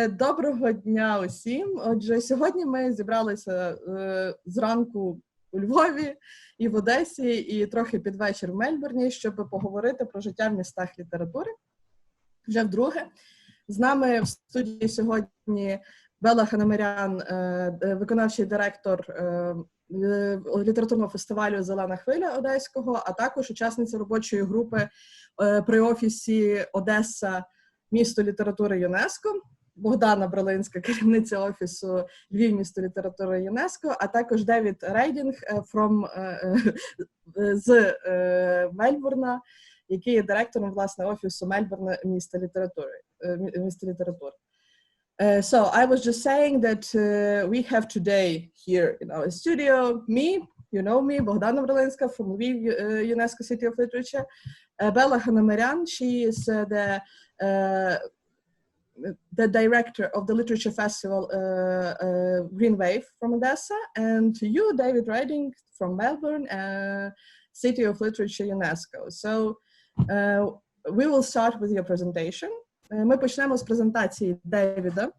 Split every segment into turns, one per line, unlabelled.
Доброго дня усім. Отже, сьогодні ми зібралися зранку у Львові і в Одесі, і трохи під вечір в Мельбурні, щоб поговорити про життя в містах літератури. Вже вдруге. З нами в студії сьогодні Белла Ханамерян, виконавчий директор літературного фестивалю «Зелена, хвиля» одеського, а також учасниця робочої групи при офісі Одеса «Місто, літератури ЮНЕСКО», Богдана Брилинська, керівниця офісу Львів, «Місто, літератури ЮНЕСКО», а також Дейвід Рейдінг з Мельбурна, який є директором, власне, офісу Мельбурна «Місто, літератури». So I was just saying that we have today here in our studio me, you know me, Bogdana Brilinská from Lviv, UNESCO City of Literature, Белла Ханамерян, she is the director of the literature festival Green Wave from Odessa, and you, Дейвід Рейдінг from Melbourne, City of Literature UNESCO. So we will start with your presentation. Ми почнемо з презентації Дейвіда.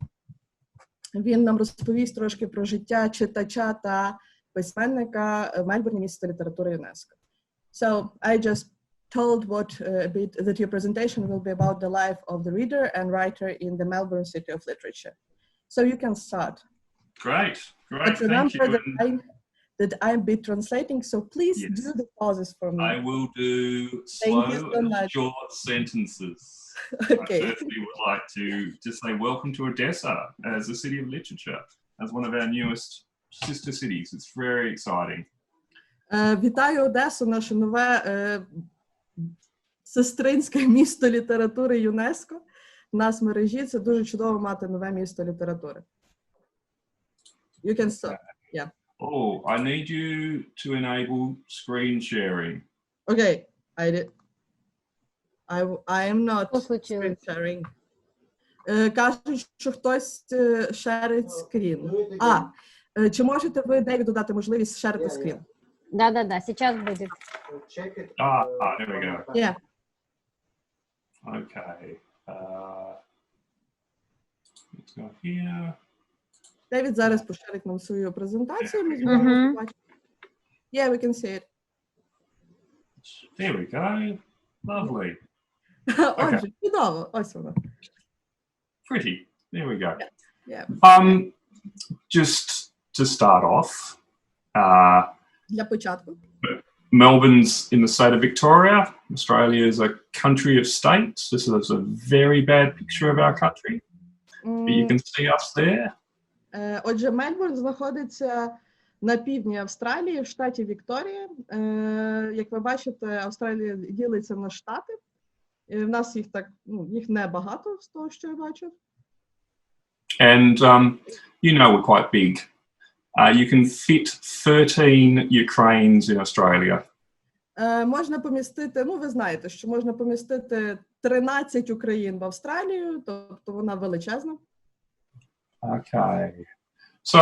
Він нам розповість трошки про життя читача та письменника в Мельбурні, місто літератури ЮНЕСКО. So I just told that your presentation will be about the life of the reader and writer in the Melbourne City of Literature. So you can start.
Great.
But remember that I'll be translating, so please do the pauses for me.
I will do slow and short sentences.
Okay.
I firstly would like to just say welcome to Odessa as a city of literature, as one of our newest sister cities. It's very exciting.
Вітаю Одесу, наше нове сестринське місто літератури ЮНЕСКО. В нас в мережі це дуже чудово мати нове місто літератури. You can start. Yeah.
Oh, I need you to enable screen sharing.
Okay, I did. I am not screen sharing. Кажуть, що хтось шерить скрін. Чи можете ви, Дейвіду, дати можливість шерити скрін?
Да, сейчас будет.
There we go.
Yeah.
Okay. Let's go here.
Дейвід зараз поширить нам свою презентацію. Ми зможемо побачити. Yeah, we can see it.
There we go. Lovely.
Отже, чудово. Ось воно.
Pretty. There we go.
Yeah.
Just to start off,
Для початку.
Melbourne's in the state of Victoria. Australia is a country of states. This is a very bad picture of our country. But you can see us there.
Отже, Мельбурн знаходиться на півдні Австралії, в штаті Вікторія. Як ви бачите, Австралія ділиться на штати. В нас їх небагато, з того, що я бачу.
And we're quite big. You can fit 13 Ukraines in Australia.
Можна помістити, ви знаєте, що можна помістити 13 Україн в Австралію, тобто вона величезна.
Okay. So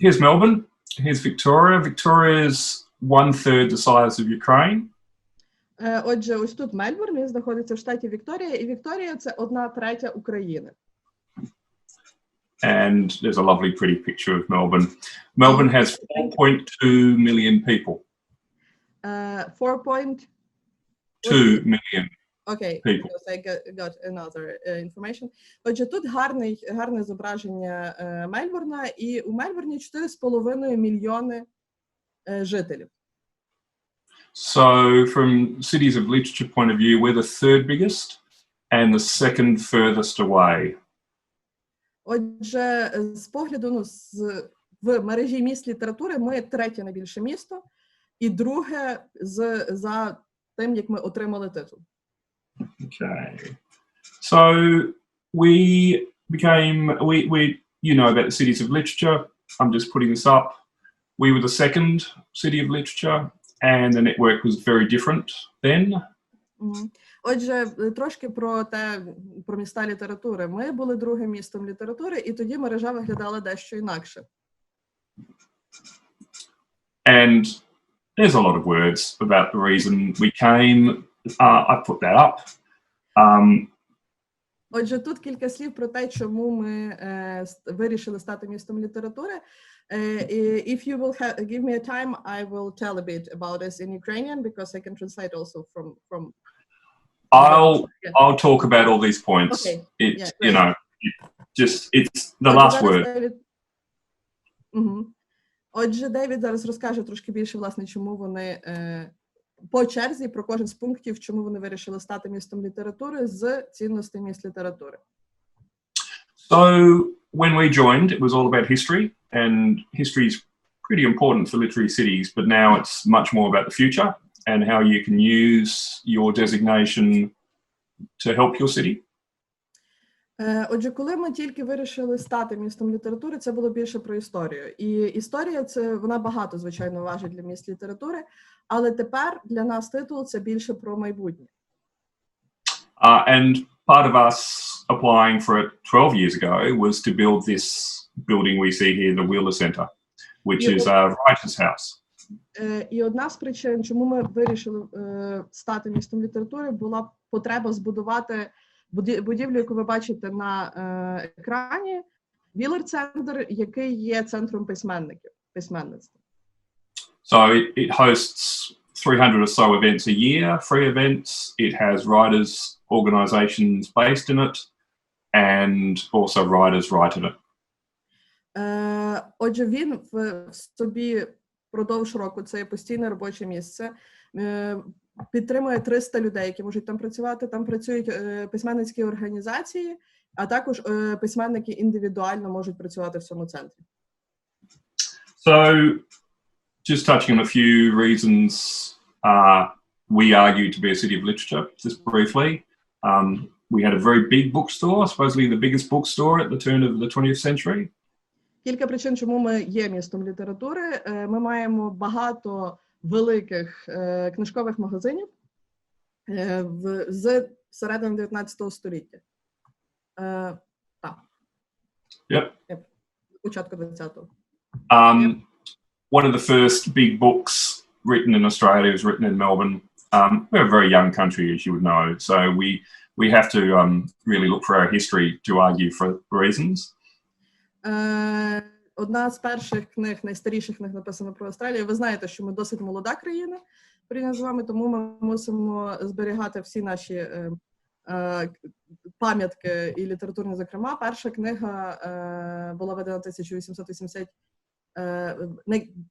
here's Melbourne, here's Victoria. Victoria's 1/3 the size of Ukraine.
Отже, ось тут Мельбурн, він знаходиться в штаті Вікторія, і Вікторія – це 1/3 України.
And there's a lovely, pretty picture of Melbourne. Melbourne has 4.2 million people.
4.2
million people.
Because I got another information. Отже, тут гарне зображення Мельбурна, і у Мельбурні 4,5 мільйони жителів.
So, from cities of literature point of view, we're the third biggest and the second furthest away.
Отже, з погляду в мережі міст літератури ми третє найбільше місто і друге за тим, як ми отримали титул.
Okay. So we you know about the cities of literature. I'm just putting this up. We were the second city of literature and the network was very different then.
Отже, трошки про міста літератури. Ми були другим містом літератури, і тоді мережа виглядала дещо інакше.
And there's a lot of words about the reason we came. I put that up.
Отже, тут кілька слів про те, чому ми вирішили стати містом літератури. If you will give me a time, I will tell a bit about this in Ukrainian, because I can translate also from.
I'll talk about all these points.
Okay.
It's,
Yeah,
you know, it's the last word.
Отже, Дейвід зараз розкаже трошки більше, власне, чому вони по черзі про кожен з пунктів, чому вони вирішили стати містом літератури з цінностей міст літератури.
So when we joined, it was all about history, and history is pretty important for literary cities, but now it's much more about the future and how you can use your designation to help your city.
Отже, коли ми тільки вирішили стати містом літератури, це було більше про історію. І історія, вона багато, звичайно, важить для міст літератури, але тепер для нас титул – це більше про майбутнє.
And part of us applying for it 12 years ago was to build this building we see here, the Wheeler Centre, which is a writer's house.
І одна з причин, чому ми вирішили стати містом літератури, була потреба збудувати будівлю, яку ви бачите на екрані, Вілер-центр, який є центром письменництва.
So it hosts 300 or so events a year, free events. It has writers' organisations based in it, and also writers write in it.
Отже, він в собі впродовж року, це є постійне робоче місце, підтримує 300 людей, які можуть там працювати. Там працюють письменницькі організації, а також письменники індивідуально можуть працювати в цьому центрі.
So, just touching on a few reasons we argue to be a city of literature, just briefly. We had a very big bookstore, supposedly the biggest bookstore at the turn of the 20th century.
Кілька причин, чому ми є містом літератури. Ми маємо багато великих книжкових магазинів з середини 19 століття. Так.
Yep.
Початку 20-го.
One of the first big books written in Australia was written in Melbourne. We're a very young country, as you would know, so we have to really look for our history to argue for reasons.
Одна з перших книг, найстаріших книг, написана про Австралію. Ви знаєте, що ми досить молода країна порівняно з вами, тому ми мусимо зберігати всі наші пам'ятки і літературні, зокрема. Перша книга була видана в 1880,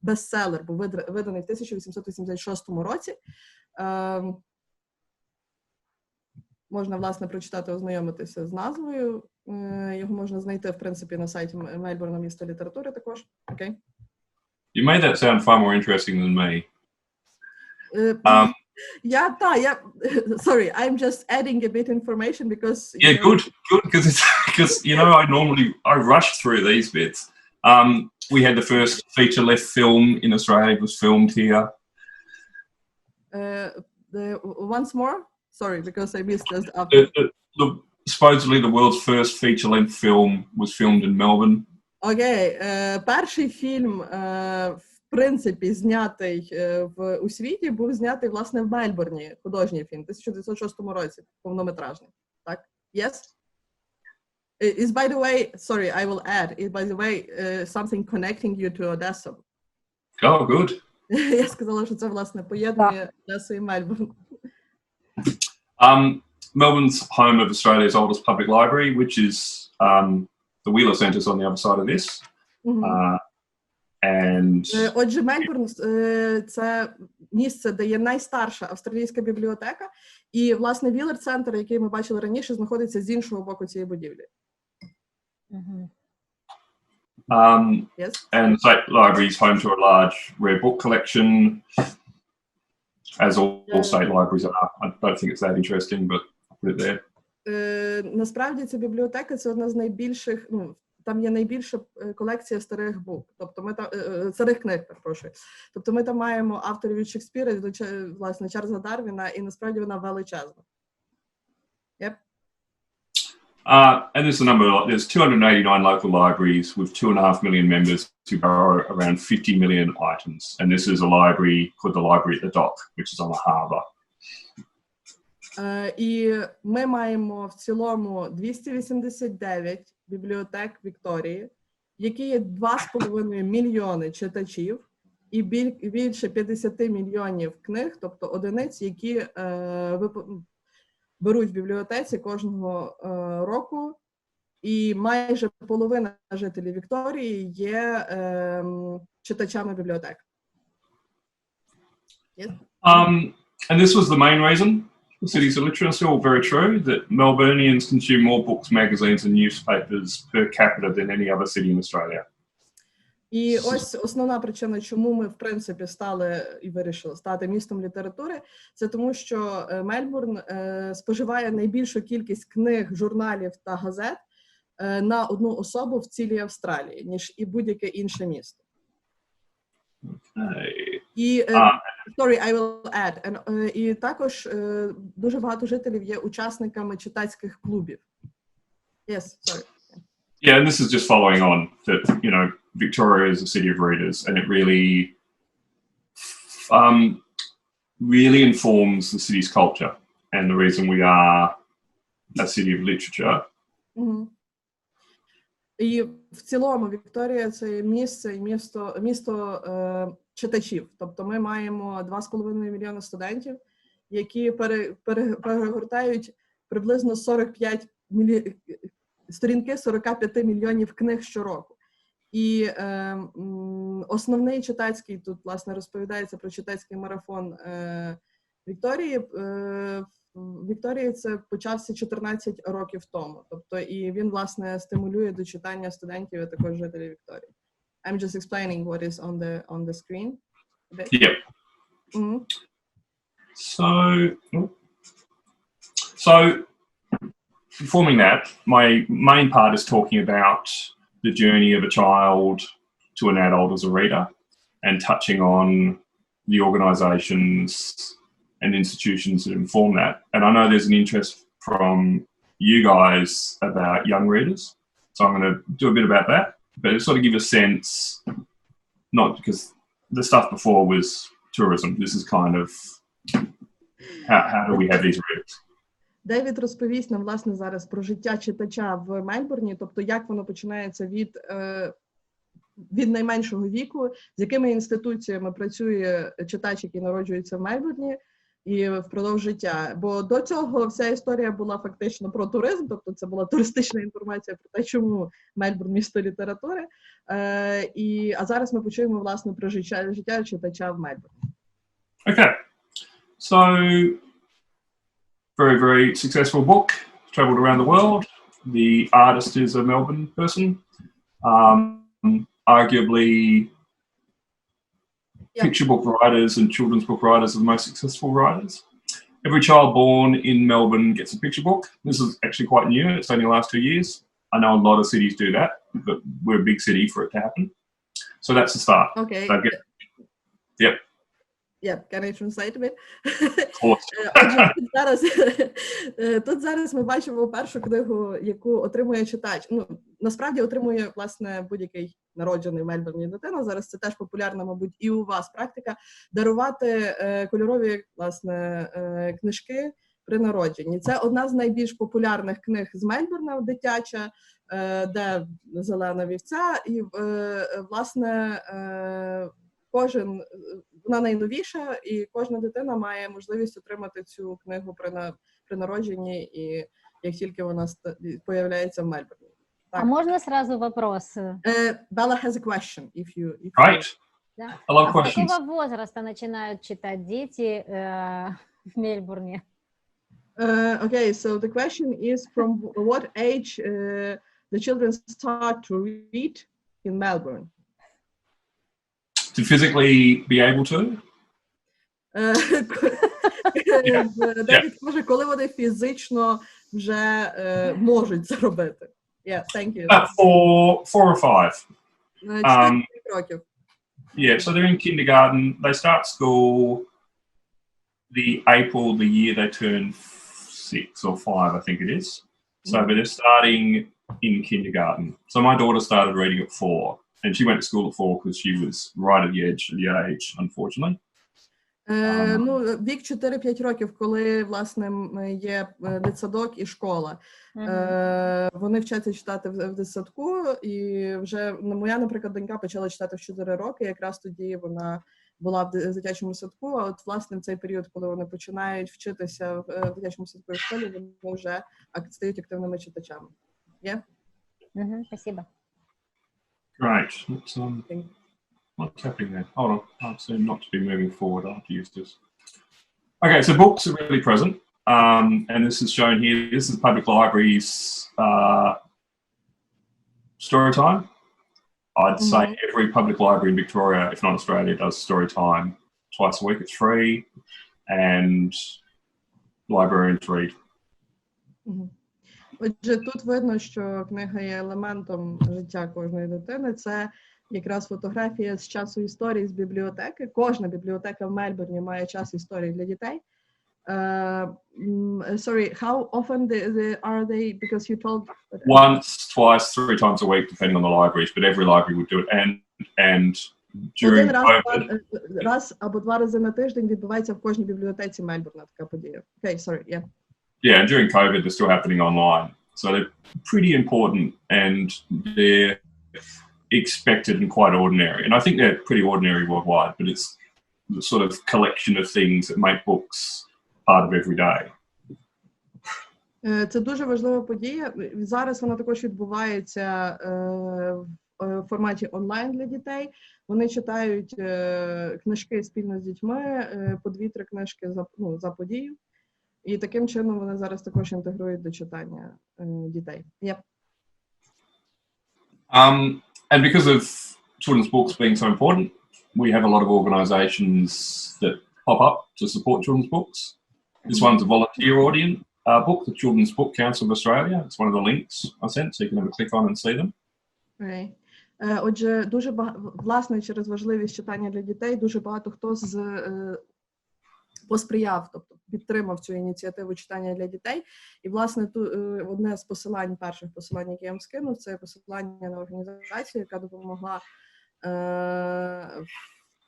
бестселер був виданий в 1886 році. Можна, власне, прочитати, ознайомитися з назвою. Його можна знайти, в принципі, на сайті Мельбурна «Місто літератури» також. Окей.
You made that sound far more interesting than me.
Sorry, I'm just adding a bit information because...
Yeah, good, because, you know, I rushed through these bits. We had the first feature-length film in Australia, it was filmed here.
Once more? Sorry, because I missed this.
Supposedly the world's first feature-length film was filmed in Melbourne.
Окей. Перший фільм, в принципі, знятий у світі, був знятий, власне, в Мельбурні. Художній фільм, в 1906 році, повнометражний. Так? Yes? Is, by the way, sorry, I will add, is, by the way, something connecting you to Odessa.
Oh, good.
Я сказала, що це, власне, поєднує Одесу і Мельбурн.
Melbourne's home of Australia's oldest public library, which is the Wheeler Centre's on the other side of this. And
отже, Мельбурн – це місце, де є найстарша австралійська бібліотека, і, власне, Вілер-центр, який ми бачили раніше, знаходиться з іншого боку цієї будівлі.
Yes. And the State Library is home to a large rare book collection, as all state libraries are. I don't think it's that interesting, but I'll put it there.
Насправді ця бібліотека – це одна з найбільших, там є найбільша колекція старих бук, тобто ми там, старих книг, перепрошую. Тобто ми там маємо авторів від Шекспіра, власне, Чарльза Дарвіна, і насправді вона величезна. Yep.
And there's a number, there's 289 local libraries with 2.5 million members who borrow around 50 million items. And this is a library called the Library at the Dock, which is on the harbour.
І ми маємо в цілому 289 бібліотек Вікторії, які є 2,5 мільйони читачів і більше 50 мільйонів книг, тобто одиниць, які беруть в бібліотеці кожного року. І майже половина жителів Вікторії є читачами бібліотек. Yes?
And this was the main reason the cities are literate. It's all very true that Melburnians consume more books, magazines and newspapers per capita than any other city in Australia.
І ось основна причина, чому ми, в принципі, стали і вирішили стати містом літератури, це тому, що Мельбурн споживає найбільшу кількість книг, журналів та газет на одну особу в цілій Австралії, ніж і будь-яке інше місто. І, sorry, I will add. І також дуже багато жителів є учасниками читацьких клубів. Yes, sorry.
Yeah, and this is just following on that, you know, Victoria is a city of readers, and it really informs the city's culture and the reason we are a city of literature.
І в цілому Вікторія – це місце і місто читачів. Тобто ми маємо 2,5 мільйона студентів, які перегортають приблизно 45 сторінки 45 мільйонів книг щороку. І основний читацький, тут, власне, розповідається про читацький марафон Вікторії. Вікторії це почався 14 років тому. Тобто, і він, власне, стимулює до читання студентів, а також жителів Вікторії. I'm just explaining what is on the screen.
Yep. So forming that, my main part is talking about the journey of a child to an adult as a reader and touching on the organisations and institutions that inform that. And I know there's an interest from you guys about young readers, so I'm going to do a bit about that, but sort of give a sense, not because the stuff before was tourism, this is kind of how do we have these readers.
Дейвід розповість нам, власне, зараз про життя читача в Мельбурні, тобто як воно починається від найменшого віку, з якими інституціями працює читач, який народжується в Мельбурні, і впродовж життя. Бо до цього вся історія була фактично про туризм, тобто це була туристична інформація про те, чому Мельбурн – місто літератури. А зараз ми почуємо, власне, про життя читача в Мельбурні.
Okay. So, very, very successful book, travelled around the world. The artist is a Melbourne person. Arguably, picture book writers and children's book writers are the most successful writers. Every child born in Melbourne gets a picture book. This is actually quite new. It's only the last 2 years. I know a lot of cities do that, but we're a big city for it to happen. So that's the start.
Okay.
So yep.
Yeah, can I translate a bit?
Of course.
Тут зараз ми бачимо першу книгу, яку отримує читач. Ну, насправді отримує, власне, будь-який народжений в Мельбурні дитина. Зараз це теж популярна, мабуть, і у вас практика дарувати кольорові, власне, книжки при народженні. Це одна з найбільш популярних книг з Мельбурна, дитяча, де «Зелена вівця», і, власне, вона найновіша, і кожна дитина має можливість отримати цю книгу при народженні, і як тільки вона появляється в Мельбурні.
А можно сразу вопрос?
Bella has a question, if you...
Right.
Да?
I love
С
questions.
какого возраста начинают читать дети в Мельбурне?
Okay, so the question is from what age the children start to read in Melbourne?
To physically be able to?
Девід каже, коли вони фізично вже можуть це робити. Yeah, thank you.
4 or 5.
4 років.
Yeah, so they're in kindergarten. They start school the year they turn 6 or 5, I think it is. So but they're starting in kindergarten. So my daughter started reading at 4. And she went to school at 4 because she was right at the edge of the age, unfortunately.
Ну, вік 4-5 років, коли, власне, є дитсадок і школа. Вони вчаться читати в дитсадку, і вже моя, наприклад, донька почала читати в 4 роки, якраз тоді вона була в дитячому садку, а от, власне, в цей період, коли вони починають вчитися в дитячому садку і школі, вони вже стають активними читачами. Є?
Спасибо.
Great. What's happening there? Hold on. I seem not to be moving forward. I'll have to use this. Okay, so books are really present. And this is shown here. This is public libraries story time. I'd say every public library in Victoria, if not Australia, does story time twice a week. It's free, and librarians read.
Отже, тут видно, що книга є елементом життя кожної дитини. Це якраз фотографія з часу історії з бібліотеки. Кожна бібліотека в Мельбурні має час історії для дітей. Sorry, how often are they? Because you told
once, twice, 3 times a week, depending on the libraries. But every library would do it. And during COVID,
раз або 2 рази на тиждень відбувається в кожній бібліотеці Мельбурна така подія. Okay, sorry, yeah.
Yeah, and during COVID, they're still happening online. So they're pretty important, and they're expected and quite ordinary. And I think they're pretty ordinary worldwide, but it's the sort of collection of things that make books part of every day.
Це дуже важлива подія. Зараз вона також відбувається в форматі онлайн для дітей. Вони читають книжки спільно з дітьми, по 2-3 книжки за подію. І таким чином вони зараз також інтегрують до читання дітей. Yep.
And because of children's books being so important, we have a lot of organisations that pop up to support children's books. This one's a volunteer audience book, the Children's Book Council of Australia. It's one of the links I sent, so you can have a click on and see them.
Okay. Отже, дуже власне, через важливість читання для дітей, дуже багато хто посприяв, тобто підтримав цю ініціативу читання для дітей. І, власне, одне з посилань, перших посилань, які я вам скинув, це посилання на організацію, яка допомогла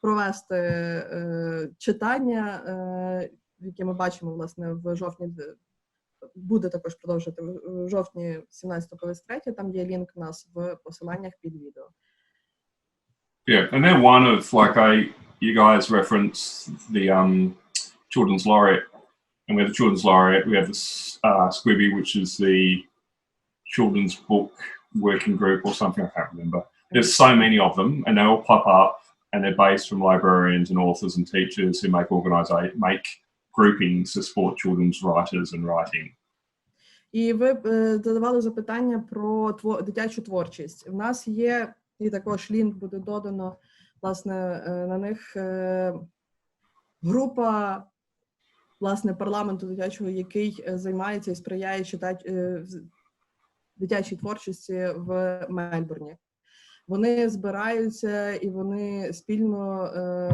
провести читання, яке ми бачимо, власне, в жовтні, буде також продовжувати в жовтні 17-23, там є лінк у нас в посиланнях під відео.
Yeah, and they're one of, like, you guys reference the Children's Laureate, and we have the Children's Laureate, we have the Squibby, which is the Children's Book Working Group or something, I can't remember. There's so many of them, and they all pop up, and they're based from librarians and authors and teachers who make groupings to support children's writers and writing.
І ви задавали запитання про дитячу творчість. У нас є, і також лінк буде додано, власне, на них група, власне, парламенту дитячого, який займається і сприяє дитячій творчості в Мельбурні. Вони збираються і вони спільно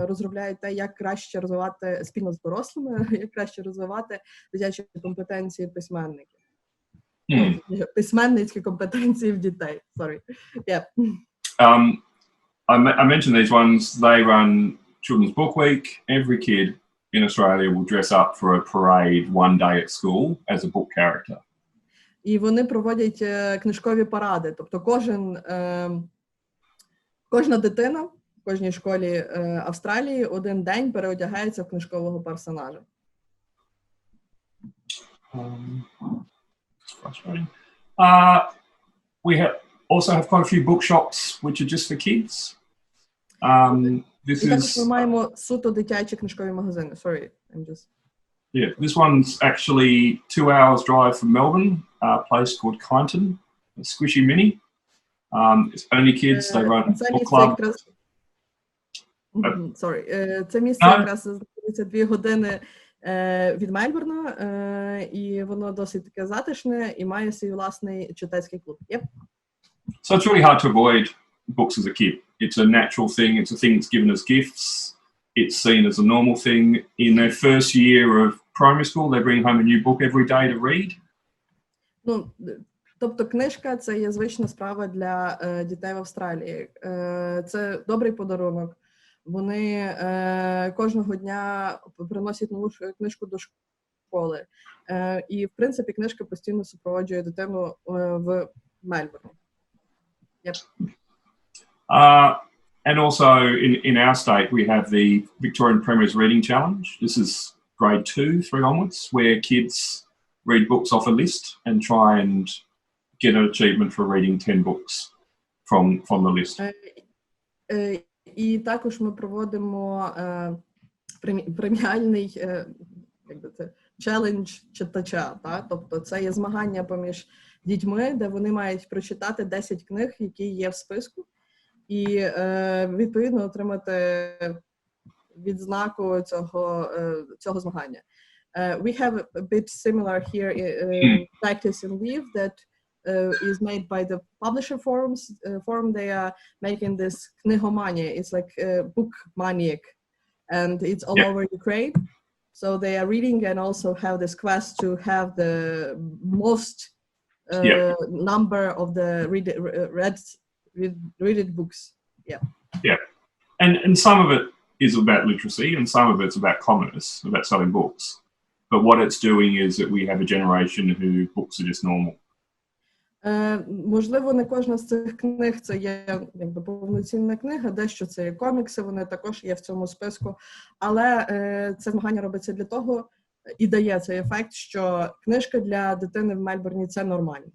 розробляють те, як краще розвивати, спільно з дорослими, як краще розвивати дитячі компетенції письменників. Письменницькі компетенції в дітей. Sorry. Yeah.
I mentioned these ones. They run Children's Book Week. Every kid in Australia will dress up for a parade one day at school as a book character.
І вони проводять книжкові паради. Тобто кожна дитина в кожній школі Австралії один день переодягається в книжкового персонажа.
Frustrating. We also have quite a few bookshops which are just for kids.
І також ми маємо суто дитячі книжкові магазини. Sorry, I'm just...
Yeah, this one's actually 2 hours drive from Melbourne, a place called Kyneton, a squishy mini. It's only kids, they run a book club.
Sorry. Це місце якраз знаходиться 2 години від Мельбурна, і воно досить таке затишне, і має свій власний читацький клуб. Yep.
So it's really hard to avoid books as a kid. It's a natural thing. It's a thing that's given as gifts. It's seen as a normal thing. In their first year of primary school, they bring home a new book every day to read.
Ну, тобто книжка – це є звична справа для дітей в Австралії. Це добрий подарунок. Вони кожного дня приносять нову книжку до школи. І, в принципі, книжка постійно супроводжує дитину в Мельбурні.
And also in our state, we have the Victorian Premier's Reading Challenge. This is grade 2, 3 onwards, where kids read books off a list and try and get an achievement for reading 10 books from the list.
І також ми проводимо преміальний челендж читача. Так? Тобто це є змагання поміж дітьми, де вони мають прочитати 10 книг, які є в списку, і відповідно отримати відзнаку цього змагання. We have a bit similar here practice in Lviv that is made by the publisher forum. They are making this knihomania. It's like book maniac, and it's all over Ukraine. So they are reading and also have this quest to have the most number of the read books.
Yeah, and some of it is about literacy, and some of it's about commerce, about selling books. But what it's doing is that we have a generation who books are just normal.
Можливо, не кожна з цих книг це є повноцінна книга, дещо це є комікси, вони також є в цьому списку. Але це змагання робиться для того, і дає цей ефект, що книжка для дитини в Мельбурні – це нормально.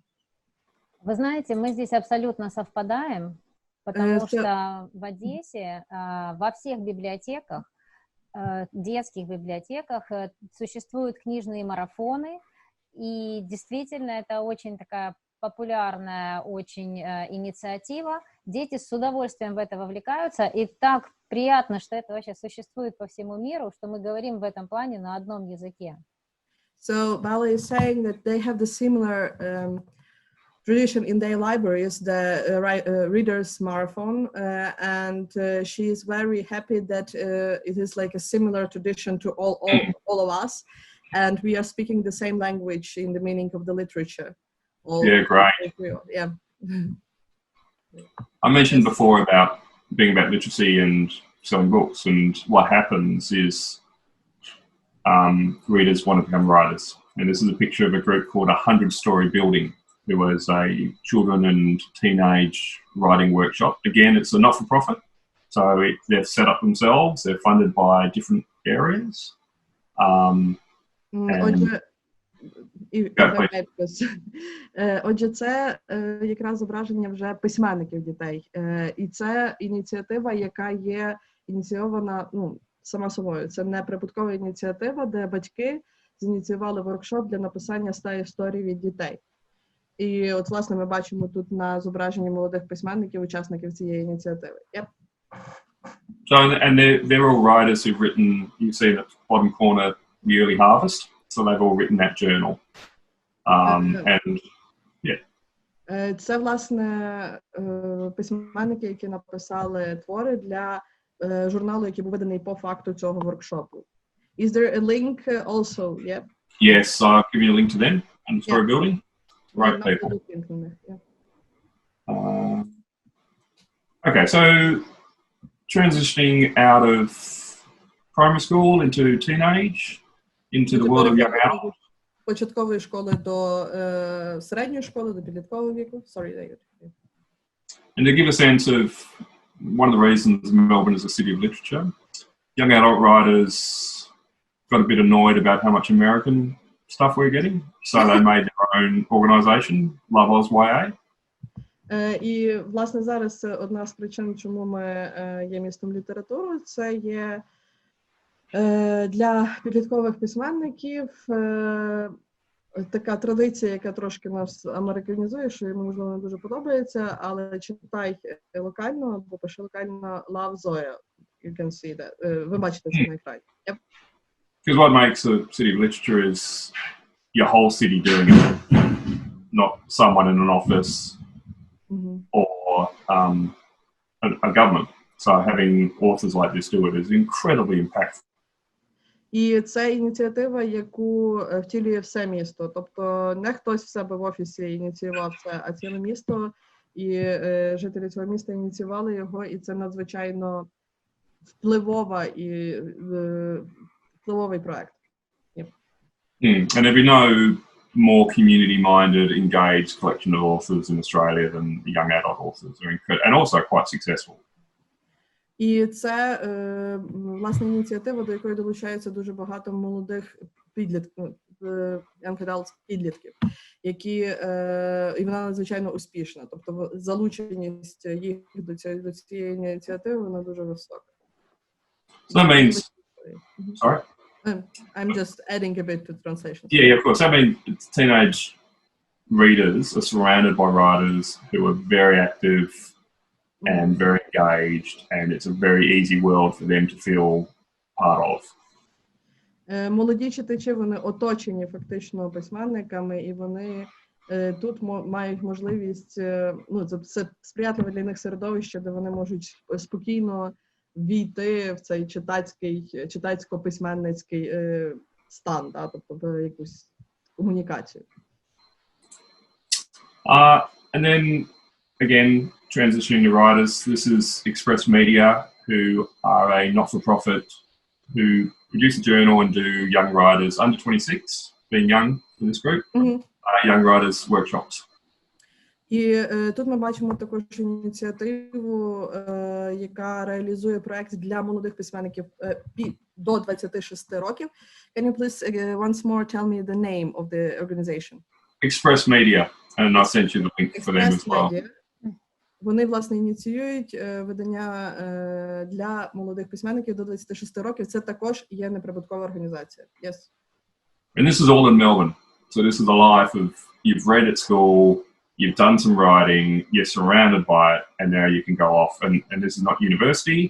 Вы знаете, мы здесь абсолютно совпадаем, потому что в Одессе во всех библиотеках, детских библиотеках существуют книжные марафоны, и действительно это очень такая популярная очень инициатива. Дети с удовольствием в это вовлекаются, и так приятно, что это вообще существует по всему миру, что мы говорим в этом плане на одном языке.
So Bella is saying that they have the similar tradition in their libraries, the readers marathon, and she is very happy that it is like a similar tradition to all of us, and we are speaking the same language in the meaning of the literature.
Great.
Yeah.
I mentioned before about being about literacy and selling books, and what happens is readers want to become writers. And this is a picture of a group called 100 Story Building, who was a children and teenage writing workshop. Again, it's a not-for-profit, so they've set up themselves, they're funded by different areas.
Отже, це якраз зображення вже письменників дітей. І це ініціатива, яка є ініційована сама собою. Це не прибуткова ініціатива, де батьки зініціювали воркшоп для написання 100 історій від дітей. І от, власне, ми бачимо тут на зображенні молодих письменників, учасників цієї ініціативи. Yep.
So, and they're all writers who've written, you see in the bottom corner, the early harvest. So they've all written that journal. And yeah.
Це, власне, письменники, які написали твори для журналу, який був виданий по факту цього воркшопу. Is there a link also? Yeah.
Yes, I'll give you a link to them and the story building. Great people. Okay, so transitioning out of primary school into teenage, into the world of young adults.
Початкової школи до середньої школи, до підліткового віку. Sorry, David.
And to give a sense of one of the reasons Melbourne is a city of literature, young adult writers got a bit annoyed about how much American stuff we're getting, so they made their own organisation, Love Oz YA.
І, власне, зараз одна з причин, чому ми є містом літератури, це є для підліткових письменників така традиція, яка трошки нас американізує, що йому, можливо, не дуже подобається, але читай локально або пиши локально Love Zoya. You can see that. Ви бачите це на екрані. Yep.
Because what makes a city of literature is your whole city doing it, not someone in an office or a government. So having authors like this do it is incredibly impactful.
І це ініціатива, яку втілює все місто. Тобто не хтось в себе в офісі ініціював це, а ціле місто, і жителі цього міста ініціювали його, і це надзвичайно впливовий проект.
And there'd be no more community-minded, engaged collection of authors in Australia than the young adult authors, and also quite successful.
І це, власне, ініціатива, до якої долучається дуже багато молодих підлітків, які, і вона надзвичайно успішна. Тобто залученість їх до цієї ініціативи, вона дуже висока.
So that means, sorry?
I'm just adding a bit to translation.
Yeah, of course. I mean, teenage readers are surrounded by writers who are very active and very engaged, and it's a very easy world for them to feel part of.
Молоді читачі, вони оточені фактично письменниками, і вони тут мають можливість, це сприятливе для них середовище, де вони можуть спокійно війти в цей читацько-письменницький стан, тобто якусь комунікацію.
And then, again, transitioning to writers, this is Express Media, who are a not-for-profit who produce a journal and do young writers under 26, being young in this group, young writers workshops.
І тут ми бачимо також ініціативу, яка реалізує проект для молодих письменників до 26 років. Can you please once more tell me the name of the organization?
Express Media, and I'll send you the link for them as well.
Вони, власне, ініціюють видання для молодих письменників до 26 років. Це також є неприбуткова організація. Yes.
And this is all in Melbourne. So this is the life of, you've read at school, you've done some writing, you're surrounded by it, and now you can go off. And this is not university.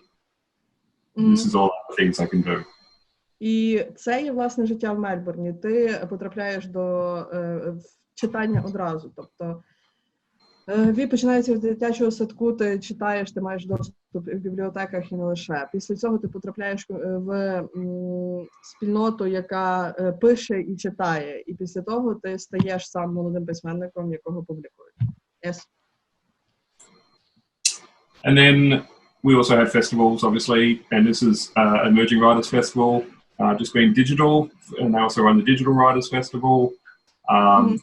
This is all the things I can do.
І це є, власне, життя в Мельбурні. Ти потрапляєш до читання одразу. Тобто, ви починаєте з дитячого садку, ти читаєш, ти маєш доступ в бібліотеках і не лише. Після цього ти потрапляєш в спільноту, яка пише і читає. І після того ти стаєш сам молодим письменником, якого публікують. Yes.
And then we also have festivals, obviously, and this is Emerging Writers Festival, just being digital, and they also run the Digital Writers Festival,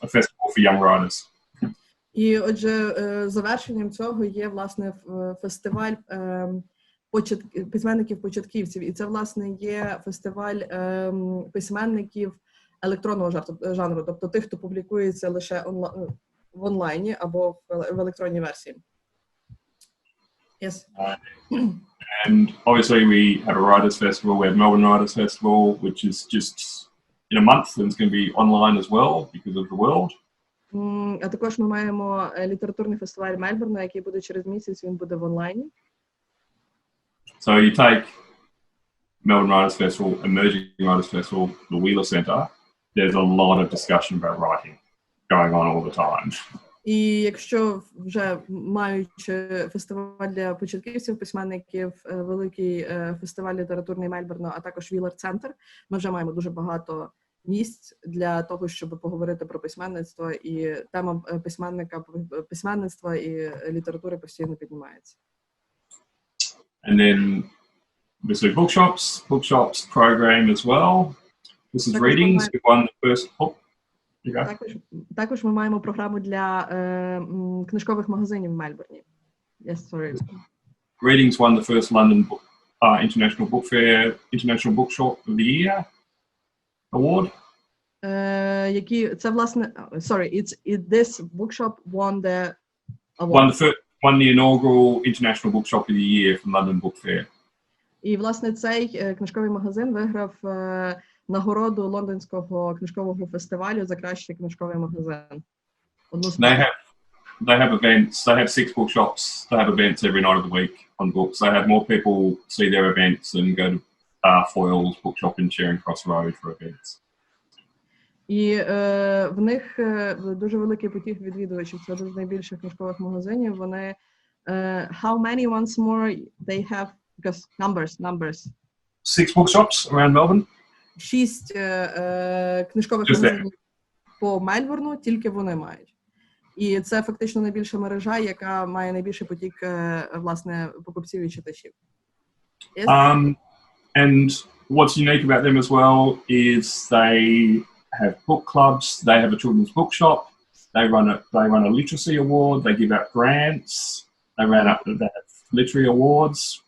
a festival for young writers.
І, отже, завершенням цього є, власне, фестиваль письменників-початківців. І це, власне, є фестиваль письменників електронного жанру, тобто тих, хто публікується лише в онлайні або в електронній версії. Yes.
And obviously we have a writers festival, we have Melbourne Writers Festival, which is just in a month, and it's going to be online as well because of the world.
А також ми маємо літературний фестиваль Мельбурна, який буде через місяць, він буде в онлайні.
So you take Melbourne Writers Festival, Emerging Writers Festival, the Wheeler Centre, there's a lot of discussion about writing going on all the time.
І якщо вже маючи фестиваль для початківців, письменників, великий фестиваль літературний Мельбурна, а також Wheeler Центр, ми вже маємо дуже багато місць для того, щоб поговорити про письменництво, і тема письменництва і літератури постійно піднімається.
And then obviously bookshops program as well. This is readings. We won the first book.
Також ми маємо програму для книжкових магазинів в Мельбурні. Yes, sorry.
Readings won the first London International Book Fair, International Bookshop of the Year award.
Це, власне, this bookshop won the award.
Won the inaugural International Bookshop of the Year from London Book Fair.
І, власне, цей книжковий магазин виграв нагороду Лондонського книжкового фестивалю за кращий книжковий магазин.
They have events. They have 6 bookshops. They have events every night of the week on books. They have more people see their events and go to Foyle's bookshop in Charing Cross Road for events.
І в них дуже великий потік відвідувачів. Це один з найбільших книжкових магазинів. Вони how many once more they have, because numbers.
6 bookshops around Melbourne.
6 книжкових магазинів по Мельбурну тільки вони мають. І це фактично найбільша мережа, яка має найбільший потік, власне, покупців і читачів. Yes.
And what's unique about them as well is they have book clubs, they have a children's bookshop, they run a literacy award, they give out grants, they have literary awards.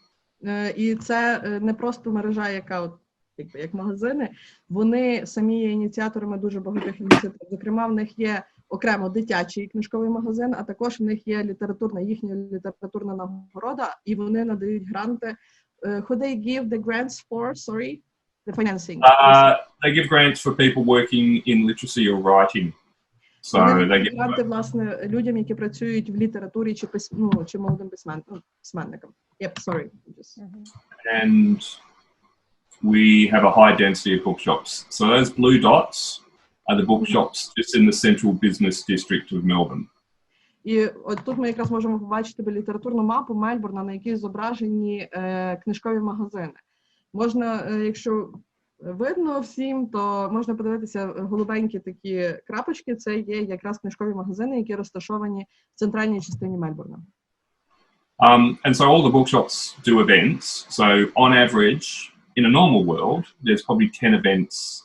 І це не просто мережа, яка от, якби, як магазини. Вони самі є ініціаторами дуже багатьох ініціатив. Зокрема, в них є окремо дитячий книжковий магазин, а також в них є їхня літературна нагорода, і вони надають гранти. Who they give the grants for? Sorry, the financing.
They give grants for people working in literacy or writing. So they give
гранти, власне, людям, які працюють в літературі чи молодим письменникам. Yep, sorry.
And we have a high density of bookshops. So those blue dots are the bookshops just in the central business district of Melbourne.
І от тут ми якраз можемо побачити літературну мапу Мельбурна, на якій зображені книжкові магазини. Можна, якщо видно всім, то можна подивитися голубенькі такі крапочки. Це є якраз книжкові магазини, які розташовані в центральній частині Мельбурна.
And so all the bookshops do events. So on average, in a normal world, there's probably 10 events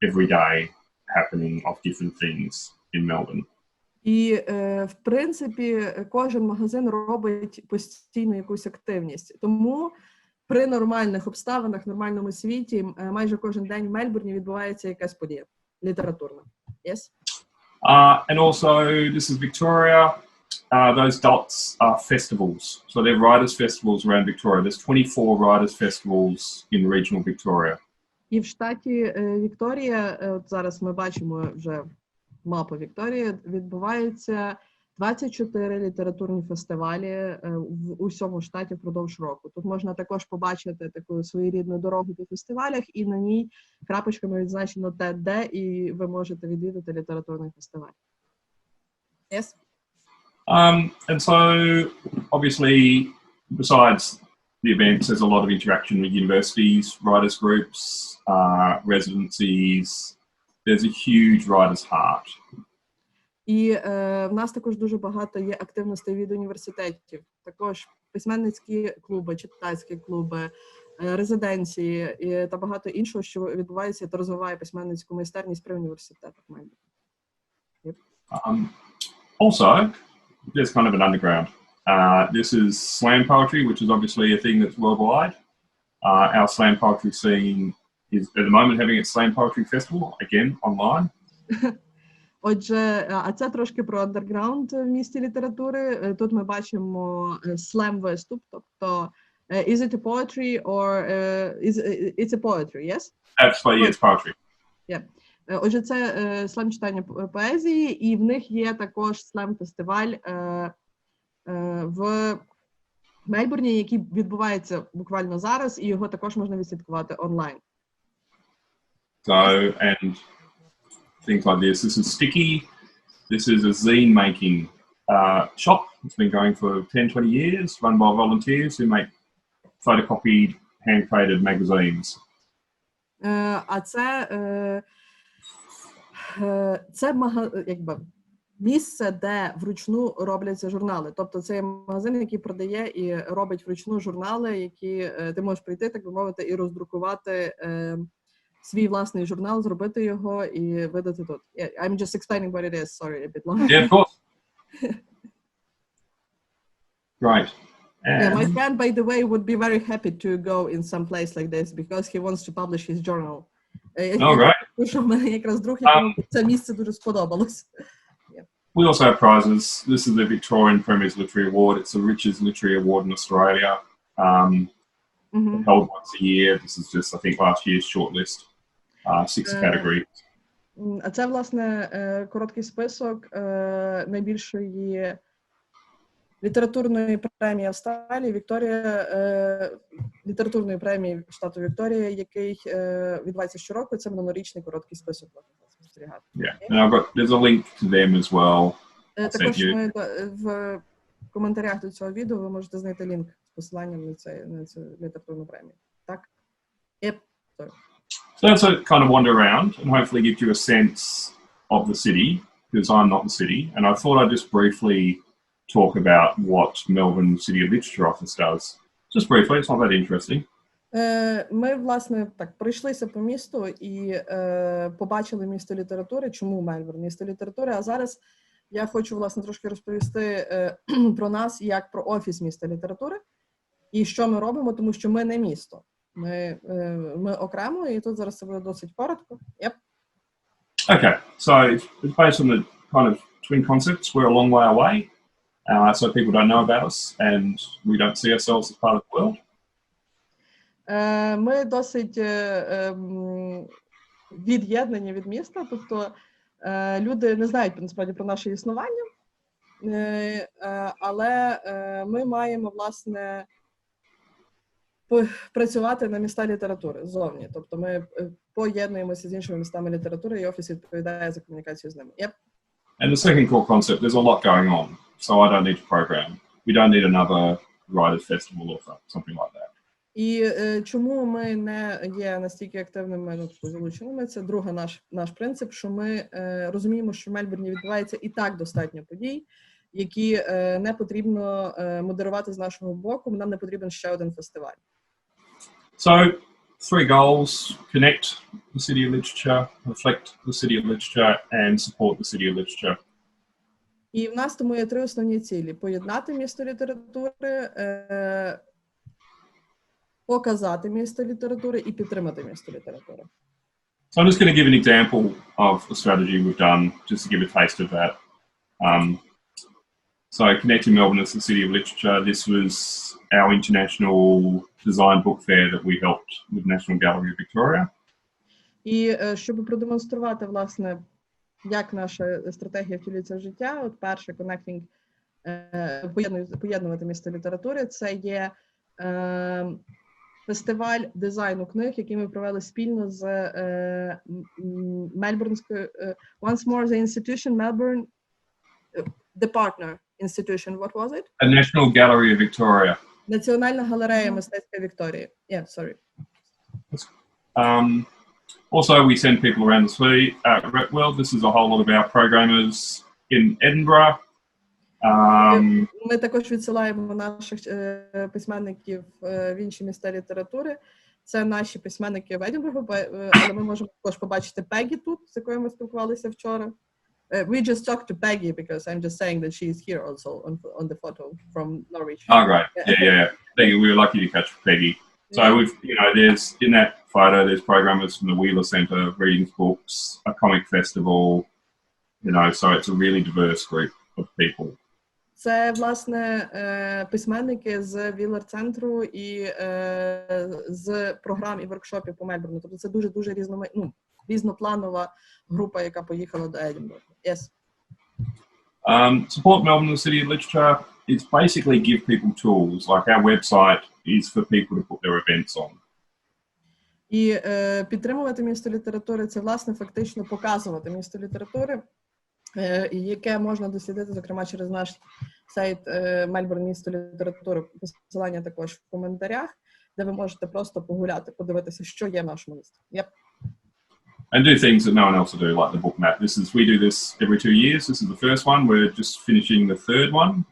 every day happening of different things in Melbourne.
І, в принципі, кожен магазин робить постійно якусь активність. Тому при нормальних обставинах, в нормальному світі, майже кожен день в Мельбурні відбувається якась подія літературна. Yes?
And also, this is Victoria. Those dots are festivals. So they're writers' festivals around Victoria. There's 24 writers' festivals in regional Victoria.
І в штаті Вікторія, от зараз ми бачимо вже мапу Вікторії, відбувається 24 літературні фестивалі в усьому штаті впродовж року. Тут можна також побачити таку своєрідну дорогу по фестивалях, і на ній крапочками відзначено те, де, і ви можете відвідати літературний фестиваль. Yes?
And so, obviously, besides the events, there's a lot of interaction with universities, writers' groups, residencies. There's a huge writer's heart.
І в нас також дуже багато є активностей від університетів. Також письменницькі клуби, читацькі клуби, резиденції та багато іншого, що відбувається та розвиває письменницьку майстерність при університетах. Yep.
Also, there's kind of an underground. This is slam poetry, which is obviously a thing that's worldwide. Our slam poetry scene is at the moment having its slam poetry festival, again, online.
Отже, а це трошки про андерграунд в місті літератури. Тут ми бачимо слем-виступ, тобто is it a poetry or it's a poetry, yes?
Absolutely, it's poetry.
Yeah. Отже, це слем-читання поезії, і в них є також слем-фестиваль в Мельбурні, який відбувається буквально зараз, і його також можна відслідкувати онлайн.
So, and things like this. This is Sticky. This is a zine-making shop. It's been going for 10-20 years, run by volunteers who make photocopied, hand-created magazines.
А це якби місце, де вручну робляться журнали. Тобто це є магазин, який продає і робить вручну журнали, які ти можеш прийти, так би мовити, і роздрукувати свій власний журнал, зробити його і видати тут. Yeah, I'm just explaining what it is. Sorry, a bit long.
Yeah, of course. Right.
Yeah, my friend, by the way, would be very happy to go in some place like this because he wants to publish his journal.
Oh, right.
Що в мене якраз друг, якому це місце дуже сподобалось.
We also have prizes. This is the Victorian Premier's Literary Award. It's the richest literary award in Australia. Held once a year. This is just, I think, last year's shortlist. 6 categories.
А це, власне, короткий список найбільшої літературної премії Австралії, літературної премії штату Вікторія, який відбувається щороку. Це минулорічний короткий список.
Yeah, and I've got, there's a link to them as well.
Також ми в коментарях до цього відео ви можете знайти лінк з посиланням на цю літературну премію. Так? Yep. Sorry.
So that's a kind of wander around and hopefully give you a sense of the city, because I'm not the city, and I thought I'd just briefly talk about what Melbourne City of Literature Office does. Just briefly, it's not that interesting.
Ми, власне, так, пройшлися по місту і побачили місто літератури. Чому Мельбурн? Місто літератури. А зараз я хочу, власне, трошки розповісти про нас, як про офіс міста літератури. І що ми робимо, тому що ми не місто. Ми окремо, і тут зараз це буде досить коротко. Yep.
Okay, so it's based on the kind of twin concepts. We're a long way away, so people don't know about us and we don't see ourselves as part of the world.
Ми досить від'єднані від міста, тобто люди не знають, насправді, про наше існування, але ми маємо, власне, працювати на міста літератури ззовні. Тобто ми поєднуємося з іншими містами літератури, і офіс відповідає за комунікацію з ними. Yep.
And the second core concept, there's a lot going on, so I don't need to program. We don't need another writers' festival or something like that.
І чому ми не є настільки активними, залученими, це другий наш принцип, що ми розуміємо, що в Мельбурні відбувається і так достатньо подій, які не потрібно модерувати з нашого боку, нам не потрібен ще один фестиваль.
So, 3 goals: connect the city of literature, reflect the city of literature, and support the city of literature.
І в нас тому є 3 основні цілі: поєднати місто літератури, показати місто літератури і підтримати місто літератури.
So I'm just going to give an example of a strategy we've done, just to give a taste of that. So connecting Melbourne as the city of literature, this was our international design book fair that we helped with National Gallery of Victoria.
І щоб продемонструвати, власне, як наша стратегія втілюється в життя, от перше, connecting, поєднувати місто літератури, це є фестиваль дизайну книг, який ми провели спільно з Мельбурнською, once more the institution, Melbourne, the partner institution, what was it?
A National Gallery of Victoria.
Національна галерея мистецтва Вікторії. Yeah, sorry.
Also, we send people around the world. This is a whole lot of our programmers in Edinburgh.
Ми також відсилаємо наших письменників в інші міста літератури. Це наші письменники в Единбургу, але ми можемо також побачити Пегі тут, з якою ми спілкувалися вчора. We just talked to Peggy because I'm just saying that she's here also on the photo from Norwich.
Oh, great. Yeah. Peggy, we were lucky to catch Peggy. So we've, there's in that photo, there's programmers from the Wheeler Centre, reading books, a comic festival, so it's a really diverse group of people.
Це, власне, письменники з Віллер-центру і з програм і воркшопів по Мельбурну. Тобто це дуже-дуже різнопланова група, яка поїхала до Единбургу. Yes.
Support Melbourne, the city of literature, is basically give people tools. Like our website is for people to put their events on.
І підтримувати місто літератури – це, власне, фактично показувати місто літератури, яке можна дослідити, зокрема, через наш сайт Мельбурн Місто літератури. Посилання також в коментарях, де ви можете просто погуляти, подивитися, що є в нашому місті. Yep.
And do things that no one else will do, like the book map. We do this every 2 years. This is the first one. We're just finishing the third one.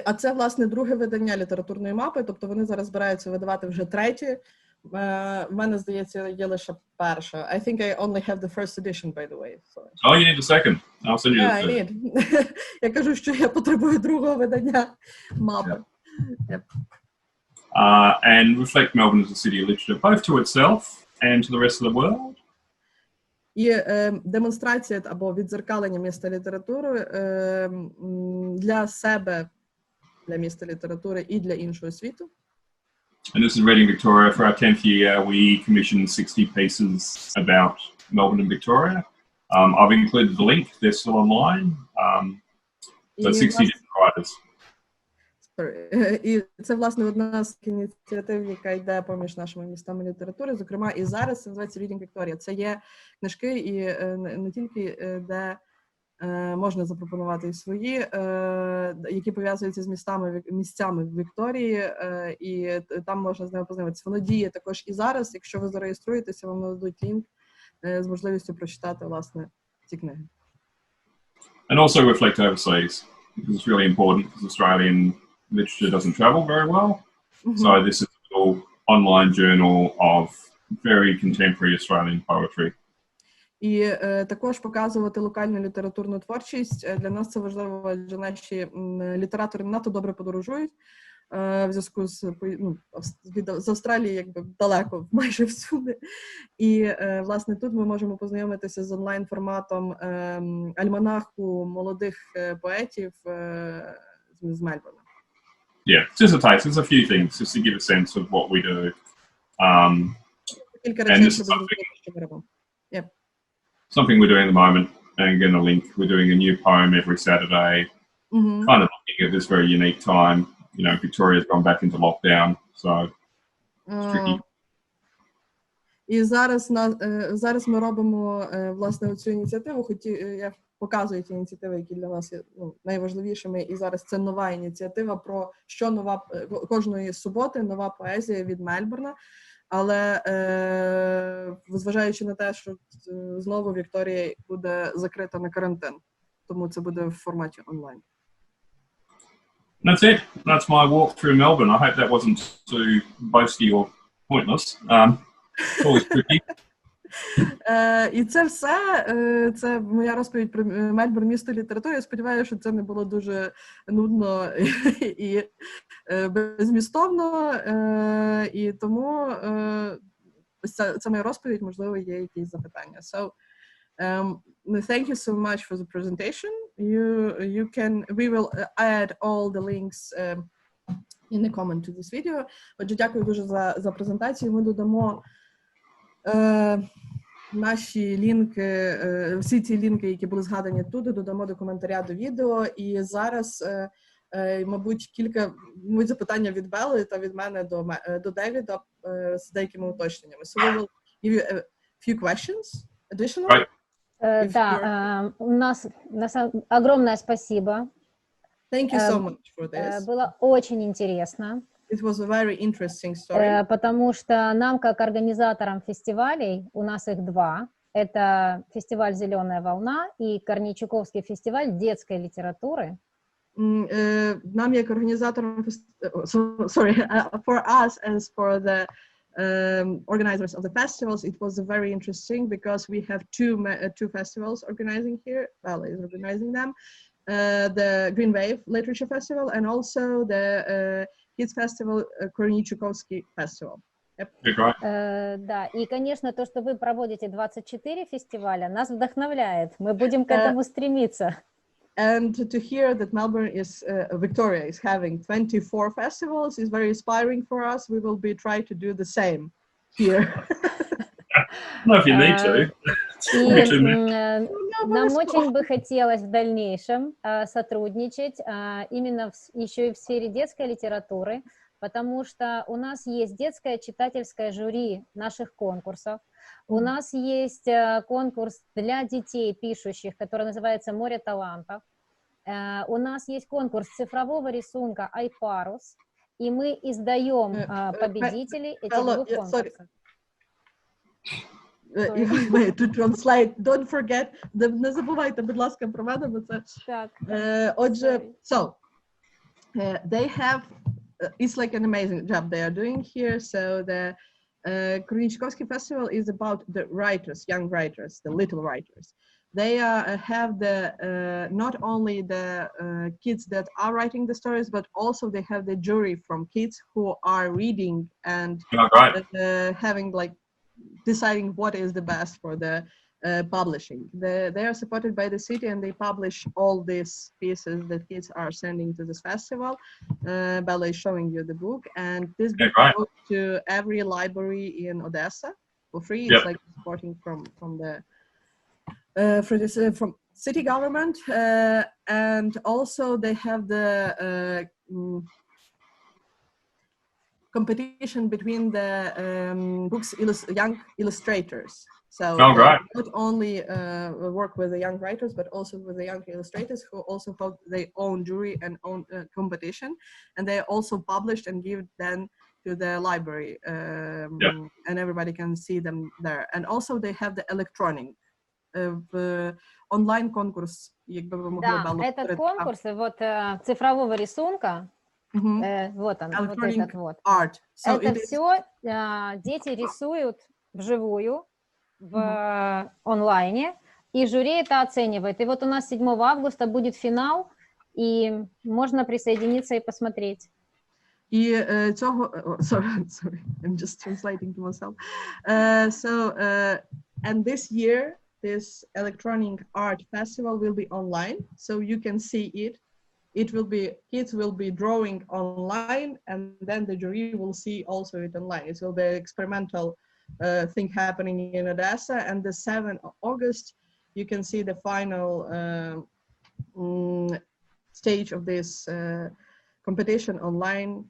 А це, власне, друге видання літературної мапи, тобто вони зараз збираються видавати вже третє. В мене, здається, є лише перша. I think I only have the first edition, by the way. So.
Oh, you need the second. I'll send you the third.
I need. Я кажу, що я потребую другого видання мапи.
Yep. And reflect Melbourne as a city of literature, both to itself and to the rest of the world.
І демонстрація або віддзеркалення міста літератури для себе, для міста літератури і для іншого світу.
And this is Reading Victoria. For our 10th year, we commissioned 60 pieces about Melbourne and Victoria. I've included the link. They're still online. So 60 different writers.
І це, власне, одна з ініціатив, яка йде поміж нашими містами літератури. Зокрема, і зараз це називається Reading Victoria. Це є книжки, і не тільки де можна запропонувати і свої, які пов'язуються з місцями в Вікторії, і там можна з ними познайомитися. Воно діє також і зараз. Якщо ви зареєструєтеся, вам нададуть лінк з можливістю прочитати, власне, ці книги.
And also reflect overseas, because it's really important, because Australian literature doesn't travel very well. Mm-hmm. So this is a little online journal of very contemporary Australian poetry.
І також показувати локальну літературну творчість. Для нас це важливо, адже наші літератори не надто добре подорожують. В зв'язку з з Австралії якби далеко, майже всюди. І, власне, тут ми можемо познайомитися з онлайн-форматом альманаху молодих поетів з Мельбурна.
Yeah, just a taste. There's a few things just to give a sense of what we do.
Кілька
And
речей,
this
щоб
is
зрозуміти, що ми робимо.
something we're doing at the moment, and again a link. We're doing a new poem every Saturday, kind of looking at this very unique time. You know, Victoria's gone back into lockdown, so it's tricky.
І зараз ми робимо, власне, цю ініціативу. Я показую ті ініціативи, які для нас є найважливішими. І зараз це нова ініціатива про що кожної суботи нова поезія від Мельбурна. Але зважаючи на те, що знову Вікторія буде закрита на карантин, тому це буде в форматі онлайн.
That's it. That's my walk through Melbourne. I hope that wasn't too boasty or pointless. It's always tricky.
І це все, це моя розповідь про Мельбурн, місто літератури. Я сподіваюся, що це не було дуже нудно і безмістовно. І тому це моя розповідь, можливо, є якісь запитання. So, thank you so much for the presentation. We will add all the links in the comment to this video. Отже, дякую дуже за презентацію. Ми додамо наші лінки, всі ці лінки, які були згадані тут, додамо до коментаря до відео. І зараз, мабуть, запитання від Белли та від мене до Дейвіда з деякими уточненнями. So we will give you a few questions additional.
Right.
Да, у нас огромное спасибо.
Thank you so much for this.
Было очень интересно.
It was a very interesting story.
Потому что нам, как организаторам фестивалей, у нас их два. Это фестиваль «Зеленая волна» и Корнейчуковский фестиваль детской литературы.
Нам, як організаторам, for us as for the organizers of the festivals, it was very interesting because we have two festivals organizing here. Bella is organizing them. The Green Wave Literature Festival and also the Kids Festival, Корнейчуковский Festival.
Yep.
Да, и, конечно, то, что вы проводите 24 фестиваля, нас вдохновляет. Мы будем к этому стремиться.
And to hear that Melbourne Victoria is having 24 festivals is very inspiring for us. We will be trying to do the same here.
No, if you need to.
Нам очень бы хотелось в дальнейшем сотрудничать именно еще и в сфере детской литературы, потому что у нас есть детское читательское жюри наших конкурсов. У нас есть конкурс для детей пишущих, который называется «Море талантов». У нас есть конкурс цифрового рисунка «Айпарус», и мы издаем победителей этих двух конкурсов.
To translate, don't forget, не забувайте, будь ласка, про мене, бо це...
Так.
Отже, so, they have, it's like an amazing job they are doing here, so the Корнейчуковский Festival is about the writers, young writers, the little writers. They have not only the kids that are writing the stories, but also they have the jury from kids who are reading and having like deciding what is the best for the publishing. They are supported by the city and they publish all these pieces that kids are sending to this festival. Bella is showing you the book, and this book goes to every library in Odessa for free. It's like supporting from the from city government, and also they have the competition between the young illustrators. So not only work with the young writers, but also with the young illustrators who also hold their own jury and own competition, and they also published and give them to the library, and everybody can see them there. And also they have the electronic онлайн конкурс, якби ви могли
этот конкурс вот цифрового рисунка, Вот он, вот
Electronic
этот вот.
art. So
Это
it is-
все дети рисуют вживую, в онлайне, и жюри это оценивает. И вот у нас 7 августа будет финал, и можно присоединиться и посмотреть.
І цього, sorry, I'm just translating to myself. And this year, this electronic art festival will be online, so you can see it. It will be, kids will be drawing online, and then the jury will see also it online. It will be an experimental thing happening in Odessa, and the 7th of August, you can see the final stage of this competition online.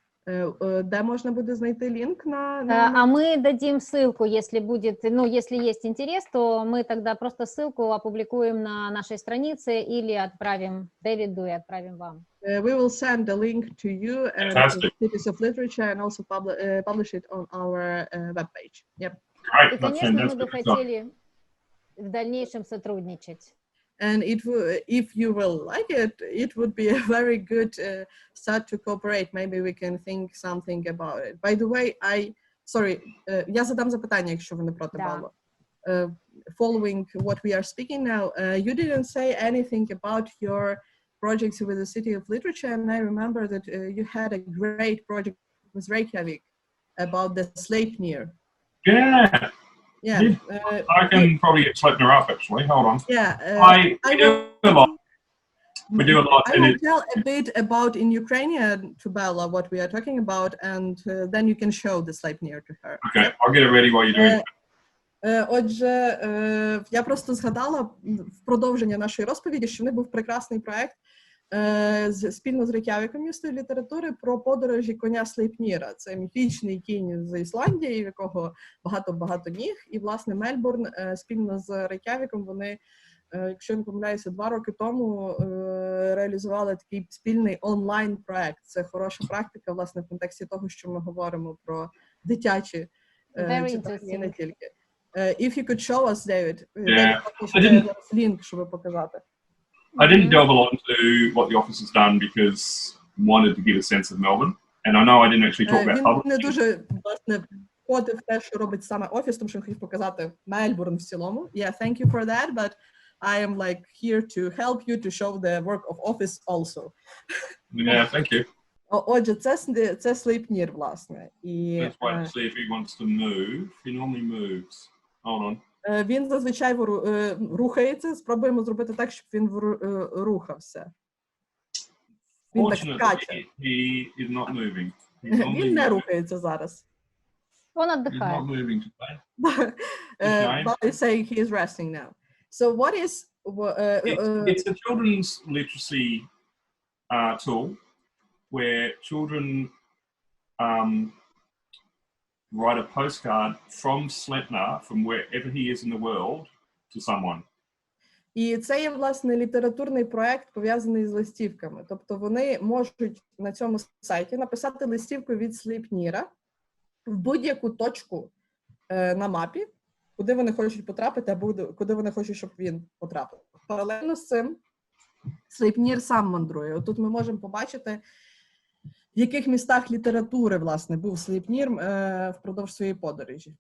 Де можна буде знайти лінк на...
А мы дадим ссылку, если будет, ну, если есть интерес, то мы тогда просто ссылку опубликуем на нашей странице или отправим Дэвиду и отправим вам.
We will send the link to you and to Cities of Literature and also publish it on our webpage. Yep.
И, конечно, мы бы хотели в дальнейшем сотрудничать.
And if you will like it, it would be a very good start to cooperate. Maybe we can think something about it. By the way, я задам запитання, якщо ви не проти, Белла. Following what we are speaking now, you didn't say anything about your projects with the City of Literature, and I remember that you had a great project with Reykjavik about the Sleipnir.
Yeah.
Yeah,
I can probably get Sleipnir up actually. Hold on.
Yeah,
we do a lot. We do a lot.
I will tell a bit about in Ukrainian to Bella what we are talking about, and then you can show the Sleipnir to her.
Okay, I'll get it ready while you're doing it.
Отже, я просто згадала в продовження нашої розповіді, що в них був прекрасний проект спільно з Рейк'явіком Місто літератури про подорожі коня Слейпніра. Це міфічний кінь з Ісландії, в якого багато-багато ніг. І, власне, Мельбурн спільно з Рейк'явіком, вони, якщо не помиляюся, 2 роки тому реалізували такий спільний онлайн-проект. Це хороша практика, власне, в контексті того, що ми говоримо про дитячі читання, не тільки. If you could show us, David, link, щоб показати.
I didn't delve a lot into what the office has done because I wanted to get a sense of Melbourne, and I know I didn't actually talk about publishing.
Він не дуже, власне, входив в те, що робить саме офіс, тому що він хотів показати Мельбурн в цілому. Yeah, thank you for that, but I am like here to help you to show the work of office also.
Yeah, thank you.
Отже, це Слейпнір, власне.
Let's wait and see if he wants to move. He normally moves. Hold on.
Він зазвичай рухається. Спробуємо зробити так, щоб він рухався. Він так скаче.
He is not moving.
Він не рухається зараз.
Он отдыхает.
He's not moving today.
But he's saying he is resting now. So what is...
It's a children's literacy tool where children write a postcard from Sleipnir, from wherever he is in the world, to someone.
І це є, власне, літературний проект, пов'язаний з листівками. Тобто вони можуть на цьому сайті написати листівку від Слейпніра в будь-яку точку на мапі, куди вони хочуть потрапити, або куди вони хочуть, щоб він потрапив. Паралельно з цим Слейпнір сам мандрує. Отут ми можемо побачити, в яких містах літератури, власне, був Слейпнір впродовж своєї подорожі.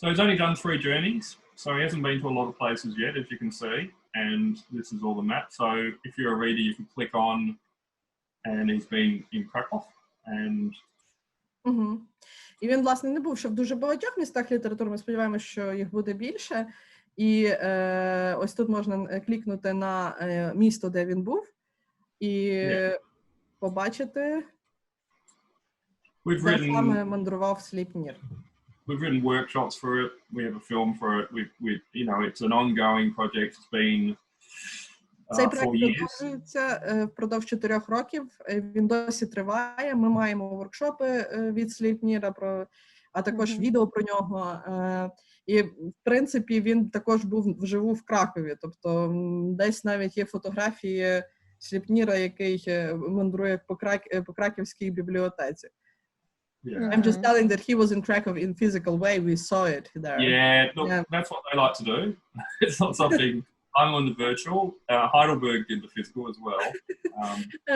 So he's only done 3 journeys, so he hasn't been to a lot of places yet, as you can see, and this is all the map. So if you're a reader, you can click on, and he's been in Krakow, and...
І він, власне, не був ще в дуже багатьох містах літератури, ми сподіваємося, що їх буде більше. І ось тут можна клікнути на місто, де він був, і побачити, де саме мандрував Слейпнір.
We've written workshops for it. We have a film for it. You know, it's an ongoing project. It's been 4 years. Цей проект
продовжується впродовж 4 років. Він досі триває. Ми маємо воркшопи від Слейпніра, а також відео про нього. І, в принципі, він також був вживу в Кракові. Тобто десь навіть є фотографії Слейпніра, який мандрує по краківській бібліотеці.
Yeah.
I'm just telling that he was in Krakow in physical way. We saw it there.
Yeah, look, that's what they like to do. It's not something I'm on the virtual. Heidelberg did the physical as well.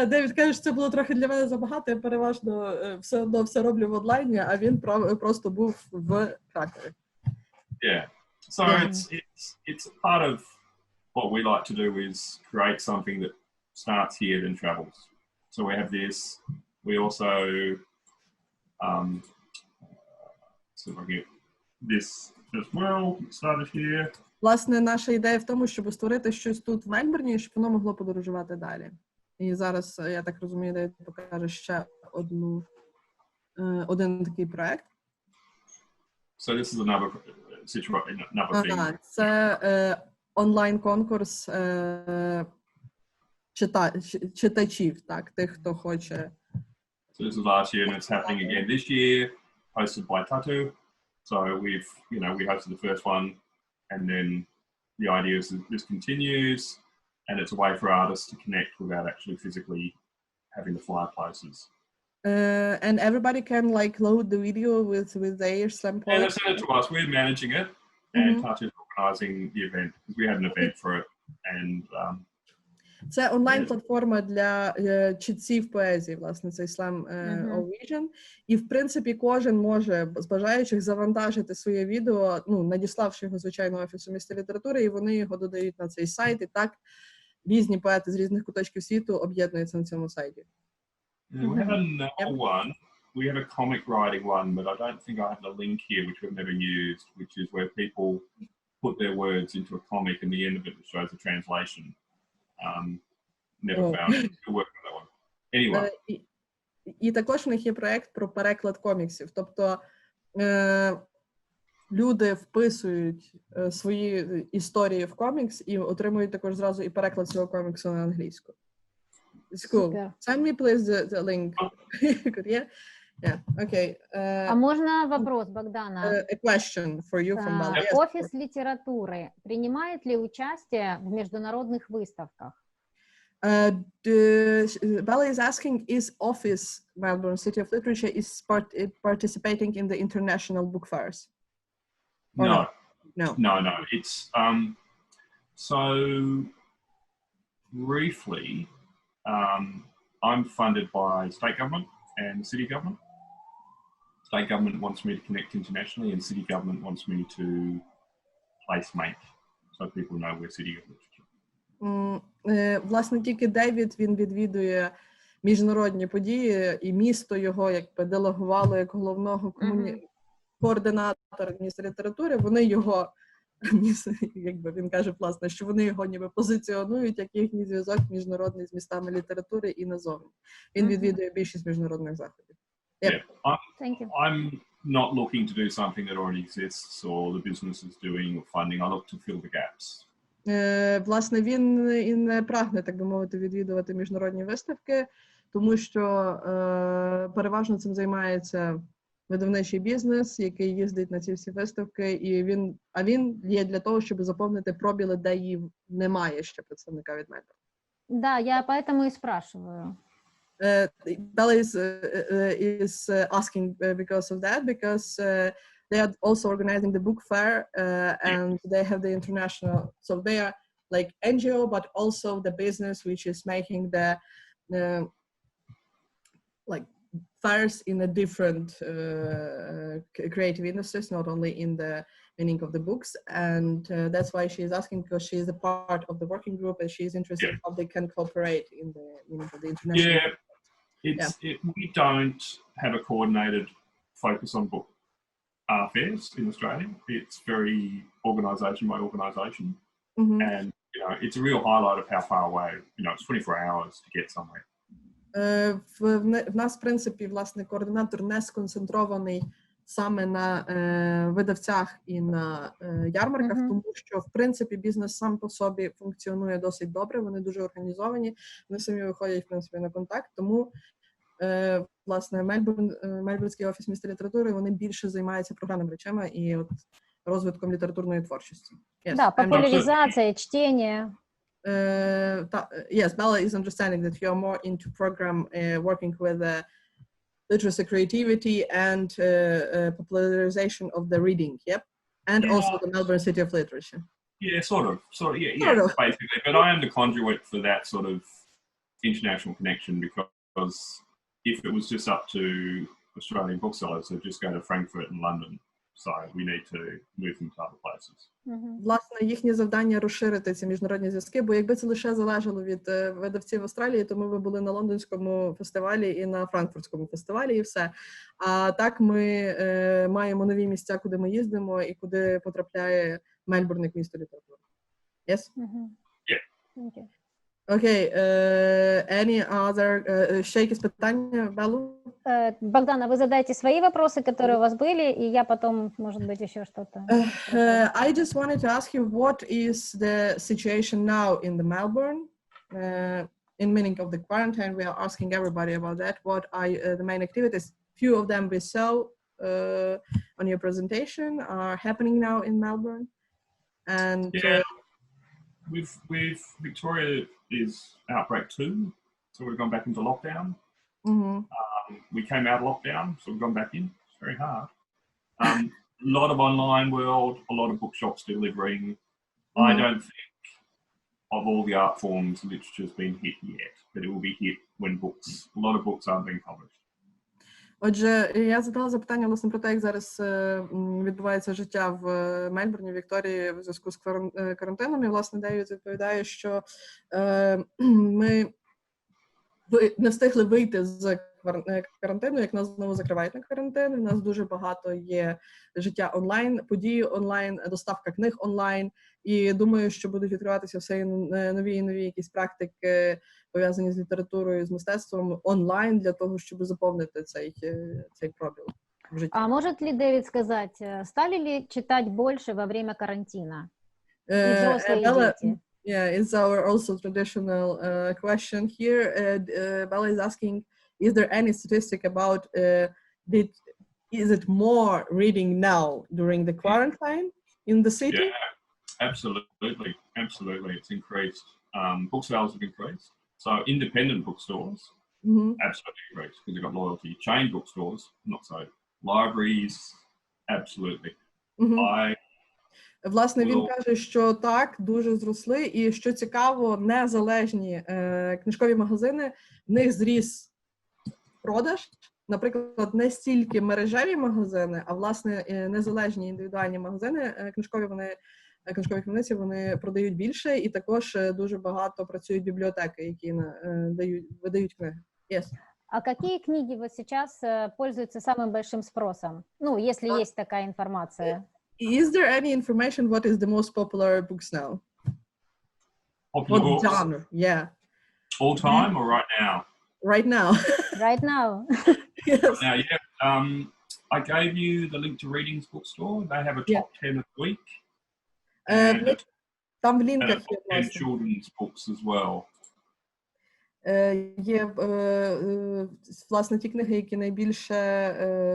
Дейвід каже, що це було трохи для мене забагато, я переважно все одно все роблю в онлайні, а він просто був в Кракові.
Yeah. So it's part of what we like to do is create something that starts here then travels. So we have this. We also so I get this as well. It started here.
Власне, наша ідея в тому, щоб створити щось тут в Мельбурні, щоб воно могло подорожувати далі. І зараз, я так розумію, Дейвід покаже ще один такий проект.
So this is another thing.
Це онлайн-конкурс читачів, так, тих, хто хоче.
So this was last year and it's happening again this year, hosted by Tatu. So we hosted the first one, and then the idea is that this continues, and it's a way for artists to connect without actually physically having to fly places.
And everybody can load the video with their slam poetry.
And they send it to us. We're managing it, and Tatu is organising the event because we had an event for it. And
це онлайн-платформа для читців поезії, власне, цей Slam Vision. І, в принципі, кожен може з бажаючих завантажити своє відео, надіславши його, звичайно, Офісу міста літератури, і вони його додають на цей сайт, і так різні поети з різних куточків світу об'єднуються на цьому сайті.
We have another one. We have a comic writing one, but I don't think I have the link here, which we've never used, which is where people put their words into a comic, and the end of it shows the translation. Never found it. Still working on that one. Anyway.
І також в них є проєкт про переклад коміксів. Тобто люди вписують свої історії в комікс і отримують також зразу і переклад цього коміксу на англійську. It's cool.
Super.
Send me, please, the link. Yeah, okay.
А можно вопрос, Богдана?
A question for you from Bella. Yes.
Офис литературы принимает ли участие в международных выставках?
Bella is asking, is Office Melbourne City of Literature is participating in the international book fairs?
No.
No.
It's so briefly, I'm funded by state government and city government. State government wants me to connect internationally, and city government wants me to placemate, so people know we're City of Literature.
Власне, тільки Дейвід, він відвідує міжнародні події, і місто його делегувало як головного координатора Міста літератури. Вони його, він каже, власне, що вони його ніби позиціонують як їхній зв'язок міжнародний з містами літератури і назовні. Він відвідує більшість міжнародних заходів.
Yeah, I'm not looking to do something that already exists or the business is doing or funding. I look to fill the gaps.
Власне, він і не прагне, так би мовити, відвідувати міжнародні виставки, тому що переважно цим займається видавничий бізнес, який їздить на ці всі виставки, і він є для того, щоб заповнити пробіли, де її немає ще представника від Мельбурну.
Да, я поэтому и спрашиваю.
Bella is asking because of that, because they are also organizing the book fair, and they have the international, so they are like NGO, but also the business which is making the like fairs in a different creative industries, not only in the meaning of the books, and that's why she is asking, because she is a part of the working group and she is interested in how they can cooperate in the meaning of the international.
We don't have a coordinated focus on book fairs in Australia. It's very organisation by organisation, and it's a real highlight of how far away. It's 24 hours to get somewhere.
В нас, в принципі, власне, координатор не сконцентрований саме на видавцях і на ярмарках, тому що, в принципі, бізнес сам по собі функціонує досить добре, вони дуже організовані, вони самі виходять, в принципі, на контакт, тому, власне, Мельбурнський офіс міста літератури, вони більше займаються програмними речами і от розвитком літературної творчості.
Yes. Да, популяризація, чтення.
Yes, Bella is understanding that you are more into program working with literacy, creativity, and popularization of the reading. Yep, and also the Melbourne City of Literature.
Yeah, sort of, yeah,
Sort of.
basically. But I am the conduit for that sort of international connection, because if it was just up to Australian booksellers, they'd just go to Frankfurt and London. So we need to move them to other places.
Власне, їхнє завдання розширити ці міжнародні зв'язки, бо якби це лише залежало від видавців Австралії, то ми б були на лондонському фестивалі і на франкфуртському фестивалі, і все. А так ми маємо нові місця, куди ми їздимо і куди потрапляє Мельбурн як місто літератури. Yes?
Yeah.
Okay.
Окей. Any other... Ще якісь питання, Беллу?
Богдана, вы задайте свои вопросы, которые у вас были, и я потом, может быть, еще что-то.
I just wanted to ask you, what is the situation now in the Melbourne? In meaning of the quarantine, we are asking everybody about that. What are the main activities? Few of them we saw on your presentation are happening now in Melbourne. And
yeah, with Victoria is outbreak 2, so we've gone back into lockdown. We came out of lockdown, so we've gone back in. It's very hard. A lot of online world, a lot of bookshops delivering. I don't think of all the art forms literature's been hit yet, but it will be hit when a lot of books aren't being published.
Отже, я задала запитання, власне, про те, як зараз відбувається життя в Мельбурні, Вікторії в зв'язку з карантином. І, власне, Дейвід відповідає, що ми не встигли вийти з карантину, як нас знову закривають на карантин. У нас дуже багато є життя онлайн, події онлайн, доставка книг онлайн. І думаю, що будуть відкриватися все нові і нові якісь практики, пов'язані з літературою, з мистецтвом онлайн, для того, щоб заповнити цей пробіл в житті.
А может ли Дэвид сказать, стали ли читать больше во время карантина? И взрослые, и дети.
Yeah, it's our also traditional question here. Bella is asking, is there any statistic about is it more reading now during the quarantine in the city?
Yeah, absolutely. It's increased. Book sales have increased. So independent bookstores absolutely increased because they've got loyalty. Chain bookstores, not so. Libraries, absolutely.
Власне, він каже, що так, дуже зросли, і, що цікаво, незалежні книжкові магазини, в них зріс продаж, наприклад, не стільки мережеві магазини, а, власне, незалежні індивідуальні магазини, книжкові крамниці, вони продають більше, і також дуже багато працюють бібліотеки, які видають книги. Yes.
А какие книги вот сейчас пользуются самым большим спросом? Ну, если есть такая информация.
Is there any information what is the most popular books now?
Popular books? What genre? Yeah.
All time or right now?
Right now.
Right now.
Yes.
Right now, yeah. I gave you the link to Reading's bookstore. They have a top 10 of the week.
Там в лінках є,
and children's books as well.
Є, власне, ті книги, які найбільше,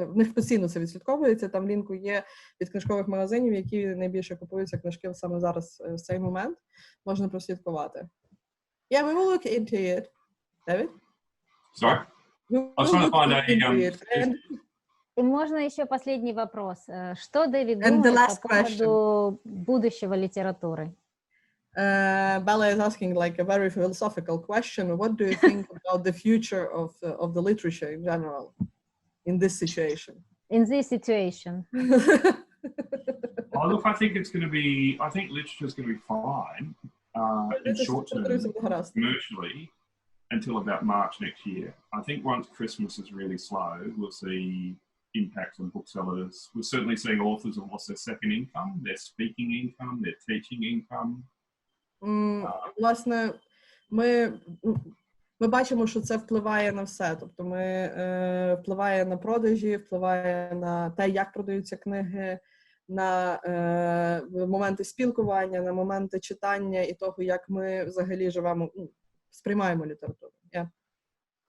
в них постійно це відслідковується, там в лінку є від книжкових магазинів, які найбільше купуються книжки саме зараз, в цей момент, можна прослідкувати. Yeah, we will look into it. David?
Sorry? I was trying to find out.
И можно еще последний вопрос. Что Дэвид думает по поводу будущего литературы?
Bella is asking like a very philosophical question. What do you think about the future of the literature in general in this situation?
In this situation.
Oh, look, I think literature is going to be fine in short term, commercially, until about March next year. I think once Christmas is really slow, we'll see impacts on booksellers. We're certainly seeing authors have lost their second income, their speaking income, their teaching income.
Власне, ми бачимо, що це впливає на все. Тобто впливає на продажі, впливає на те, як продаються книги, на моменти спілкування, на моменти читання і того, як ми взагалі живемо, сприймаємо літературу. Yeah.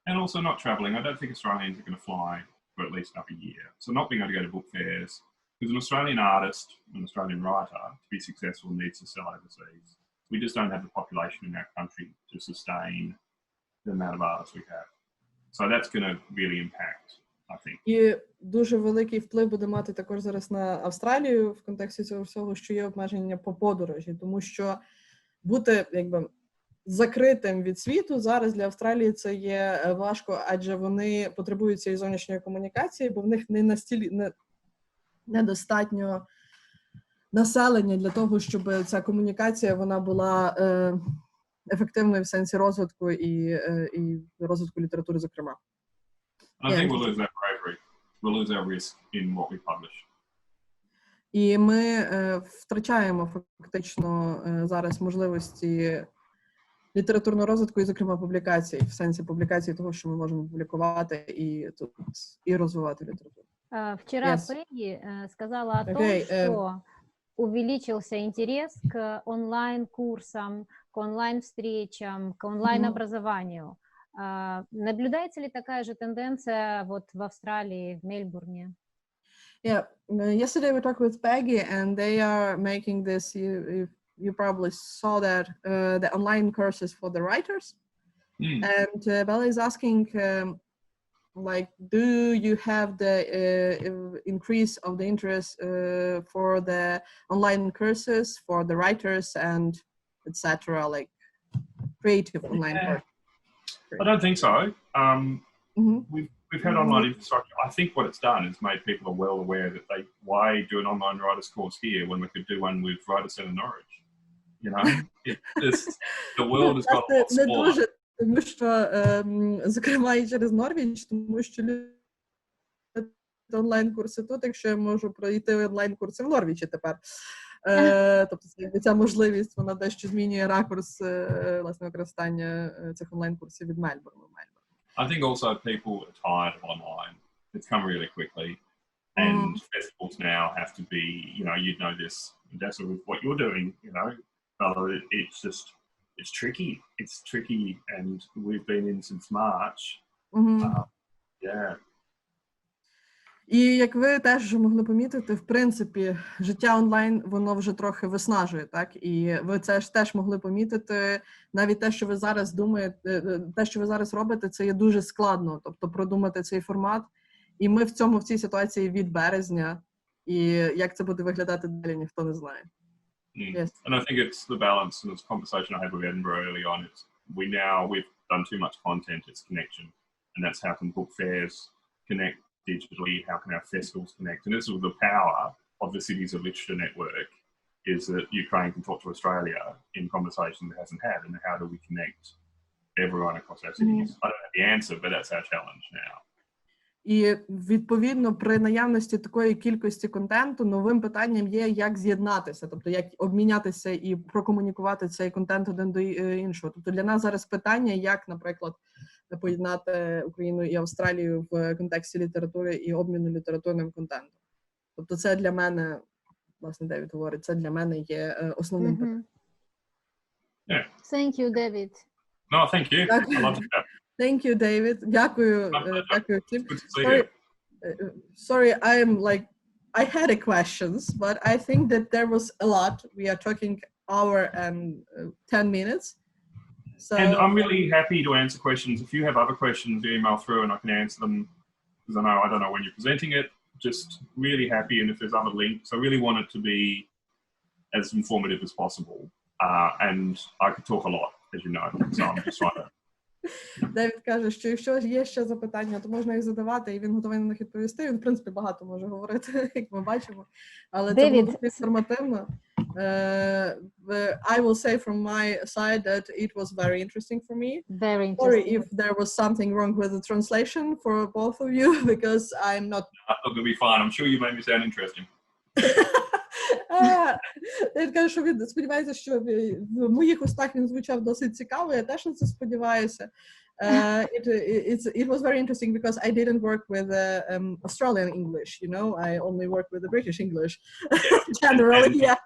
And also not travelling. I don't think Australians are going to fly for at least up a year. So not being able to go to book fairs, because an Australian artist, an Australian writer, to be successful needs to sell overseas. We just don't have the population in our country to sustain the amount of artists we have. So that's going to really impact I think.
І дуже великий вплив буде мати також зараз на Австралію в контексті цього всього, що є обмеження по подорожі, тому що бути якби закритим від світу зараз для Австралії це є важко, адже вони потребують цієї зовнішньої комунікації, бо в них недостатньо населення для того, щоб ця комунікація вона була ефективною в сенсі розвитку і розвитку літератури, зокрема.
I think we'll lose our bravery. We'll lose our risk in what we publish.
І ми втрачаємо фактично зараз можливості літературного розвитку і, зокрема, публікацій, в сенсі публікації того, що ми можемо публікувати і розвивати літературу.
Вчера Пегги сказала о том, что увеличился интерес к онлайн-курсам, к онлайн-встречам, к онлайн-образованию. Наблюдается ли такая же тенденция вот в Австралии, в Мельбурне?
Yeah, yesterday we talked with Peggy, and they are making this. You probably saw that the online courses for the writers, and Bella is asking, like, do you have the increase of the interest for the online courses for the writers and etc. like creative online courses?
I don't think so. We've had online infrastructure. I think what it's done is made people are well aware that why do an online writers course here when we could do one with Writers Centre Norwich? You know, the world has got a lot smaller.
Тому що, зокрема, і через Норвіч, тому що онлайн-курси тут, якщо я можу пройти онлайн-курси в Норвічі тепер. Тобто ця можливість, вона дещо змінює ракурс, власне, використання цих онлайн-курсів від Мельбурну.
I think also people are tired of online. It's come really quickly. And festivals now have to be, you know this, Odessa, with what you're doing, it's tricky. It's tricky, and we've been in since March. Yeah.
І як ви теж могли помітити, в принципі, життя онлайн, воно вже трохи виснажує, так? І ви це ж теж могли помітити, навіть те, що ви зараз думаєте, те, що ви зараз робите, це є дуже складно, тобто продумати цей формат. І ми в цій ситуації від березня, і як це буде виглядати далі, ніхто не знає.
Yes. And I think it's the balance, and it's a conversation I had with Edinburgh early on. We've done too much content, it's connection. And that's how can book fairs connect digitally, how can our festivals connect? And this is the power of the Cities of Literature Network, is that Ukraine can talk to Australia in conversations it hasn't had, and how do we connect everyone across our cities? I don't have the answer, but that's our challenge now.
І, відповідно, при наявності такої кількості контенту, новим питанням є, як з'єднатися, тобто, як обмінятися і прокомунікувати цей контент один до іншого. Тобто, для нас зараз питання, як, наприклад, поєднати Україну і Австралію в контексті літератури і обміну літературним контентом. Тобто, це для мене, власне, Дейвід говорить, це для мене є основним питанням.
Yeah.
Thank you, David.
No, thank you. I love that.
Thank you, David. Дякую. Дякую. Sorry, I had questions, but I think that there was a lot. We are talking hour and 10 minutes. So,
and I'm really happy to answer questions. If you have other questions, email through and I can answer them. Because I don't know when you're presenting it. Just really happy. And if there's other links, I really want it to be as informative as possible. And I could talk a lot, as you know. So I'm just trying to.
Дейвід каже, що якщо є ще запитання, то можна їх задавати, і він готовий на них відповісти. Він, в принципі, багато може говорити, як ми бачимо. Але це було дуже інформативно. I will say from my side that it was very interesting for me.
Very interesting.
Sorry if there was something wrong with the translation for both of you, because I'm not...
I thought it'll be fine. I'm sure you made me sound interesting.
Я кажу, що він сподівається, що в моїх устах він звучав досить цікаво, я теж на це сподіваюся. It was very interesting because I didn't work with Australian English, you know, I only work with the British English generally, yeah.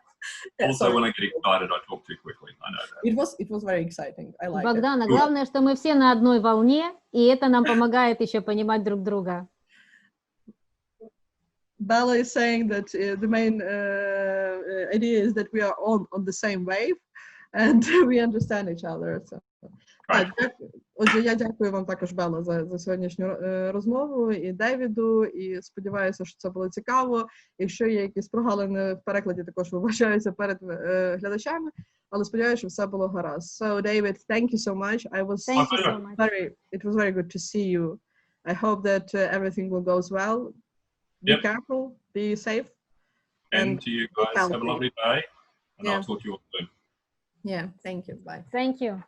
Also, when I get excited, I talk too quickly, I know that.
It was very exciting, I like it.
Богдана, главное, что мы все на одной волне, и это нам помогает еще понимать друг друга.
Bella is saying that the main idea is that we are all on the same wave and we understand each other. So. Отже, я дякую вам також, Белла, за сьогоднішню розмову, і Дейвіду, і сподіваюся, що це було цікаво. Якщо є якісь прогалини в перекладі, також вибачаюся перед глядачами, але сподіваюся, що все було гаразд. So, David, thank you so much.
Thank you so much.
It was very good to see you. I hope that everything will goes well. Be careful, be safe.
And to you guys, have a lovely day, and I'll talk to you all soon.
Yeah, thank you. Bye.
Thank you.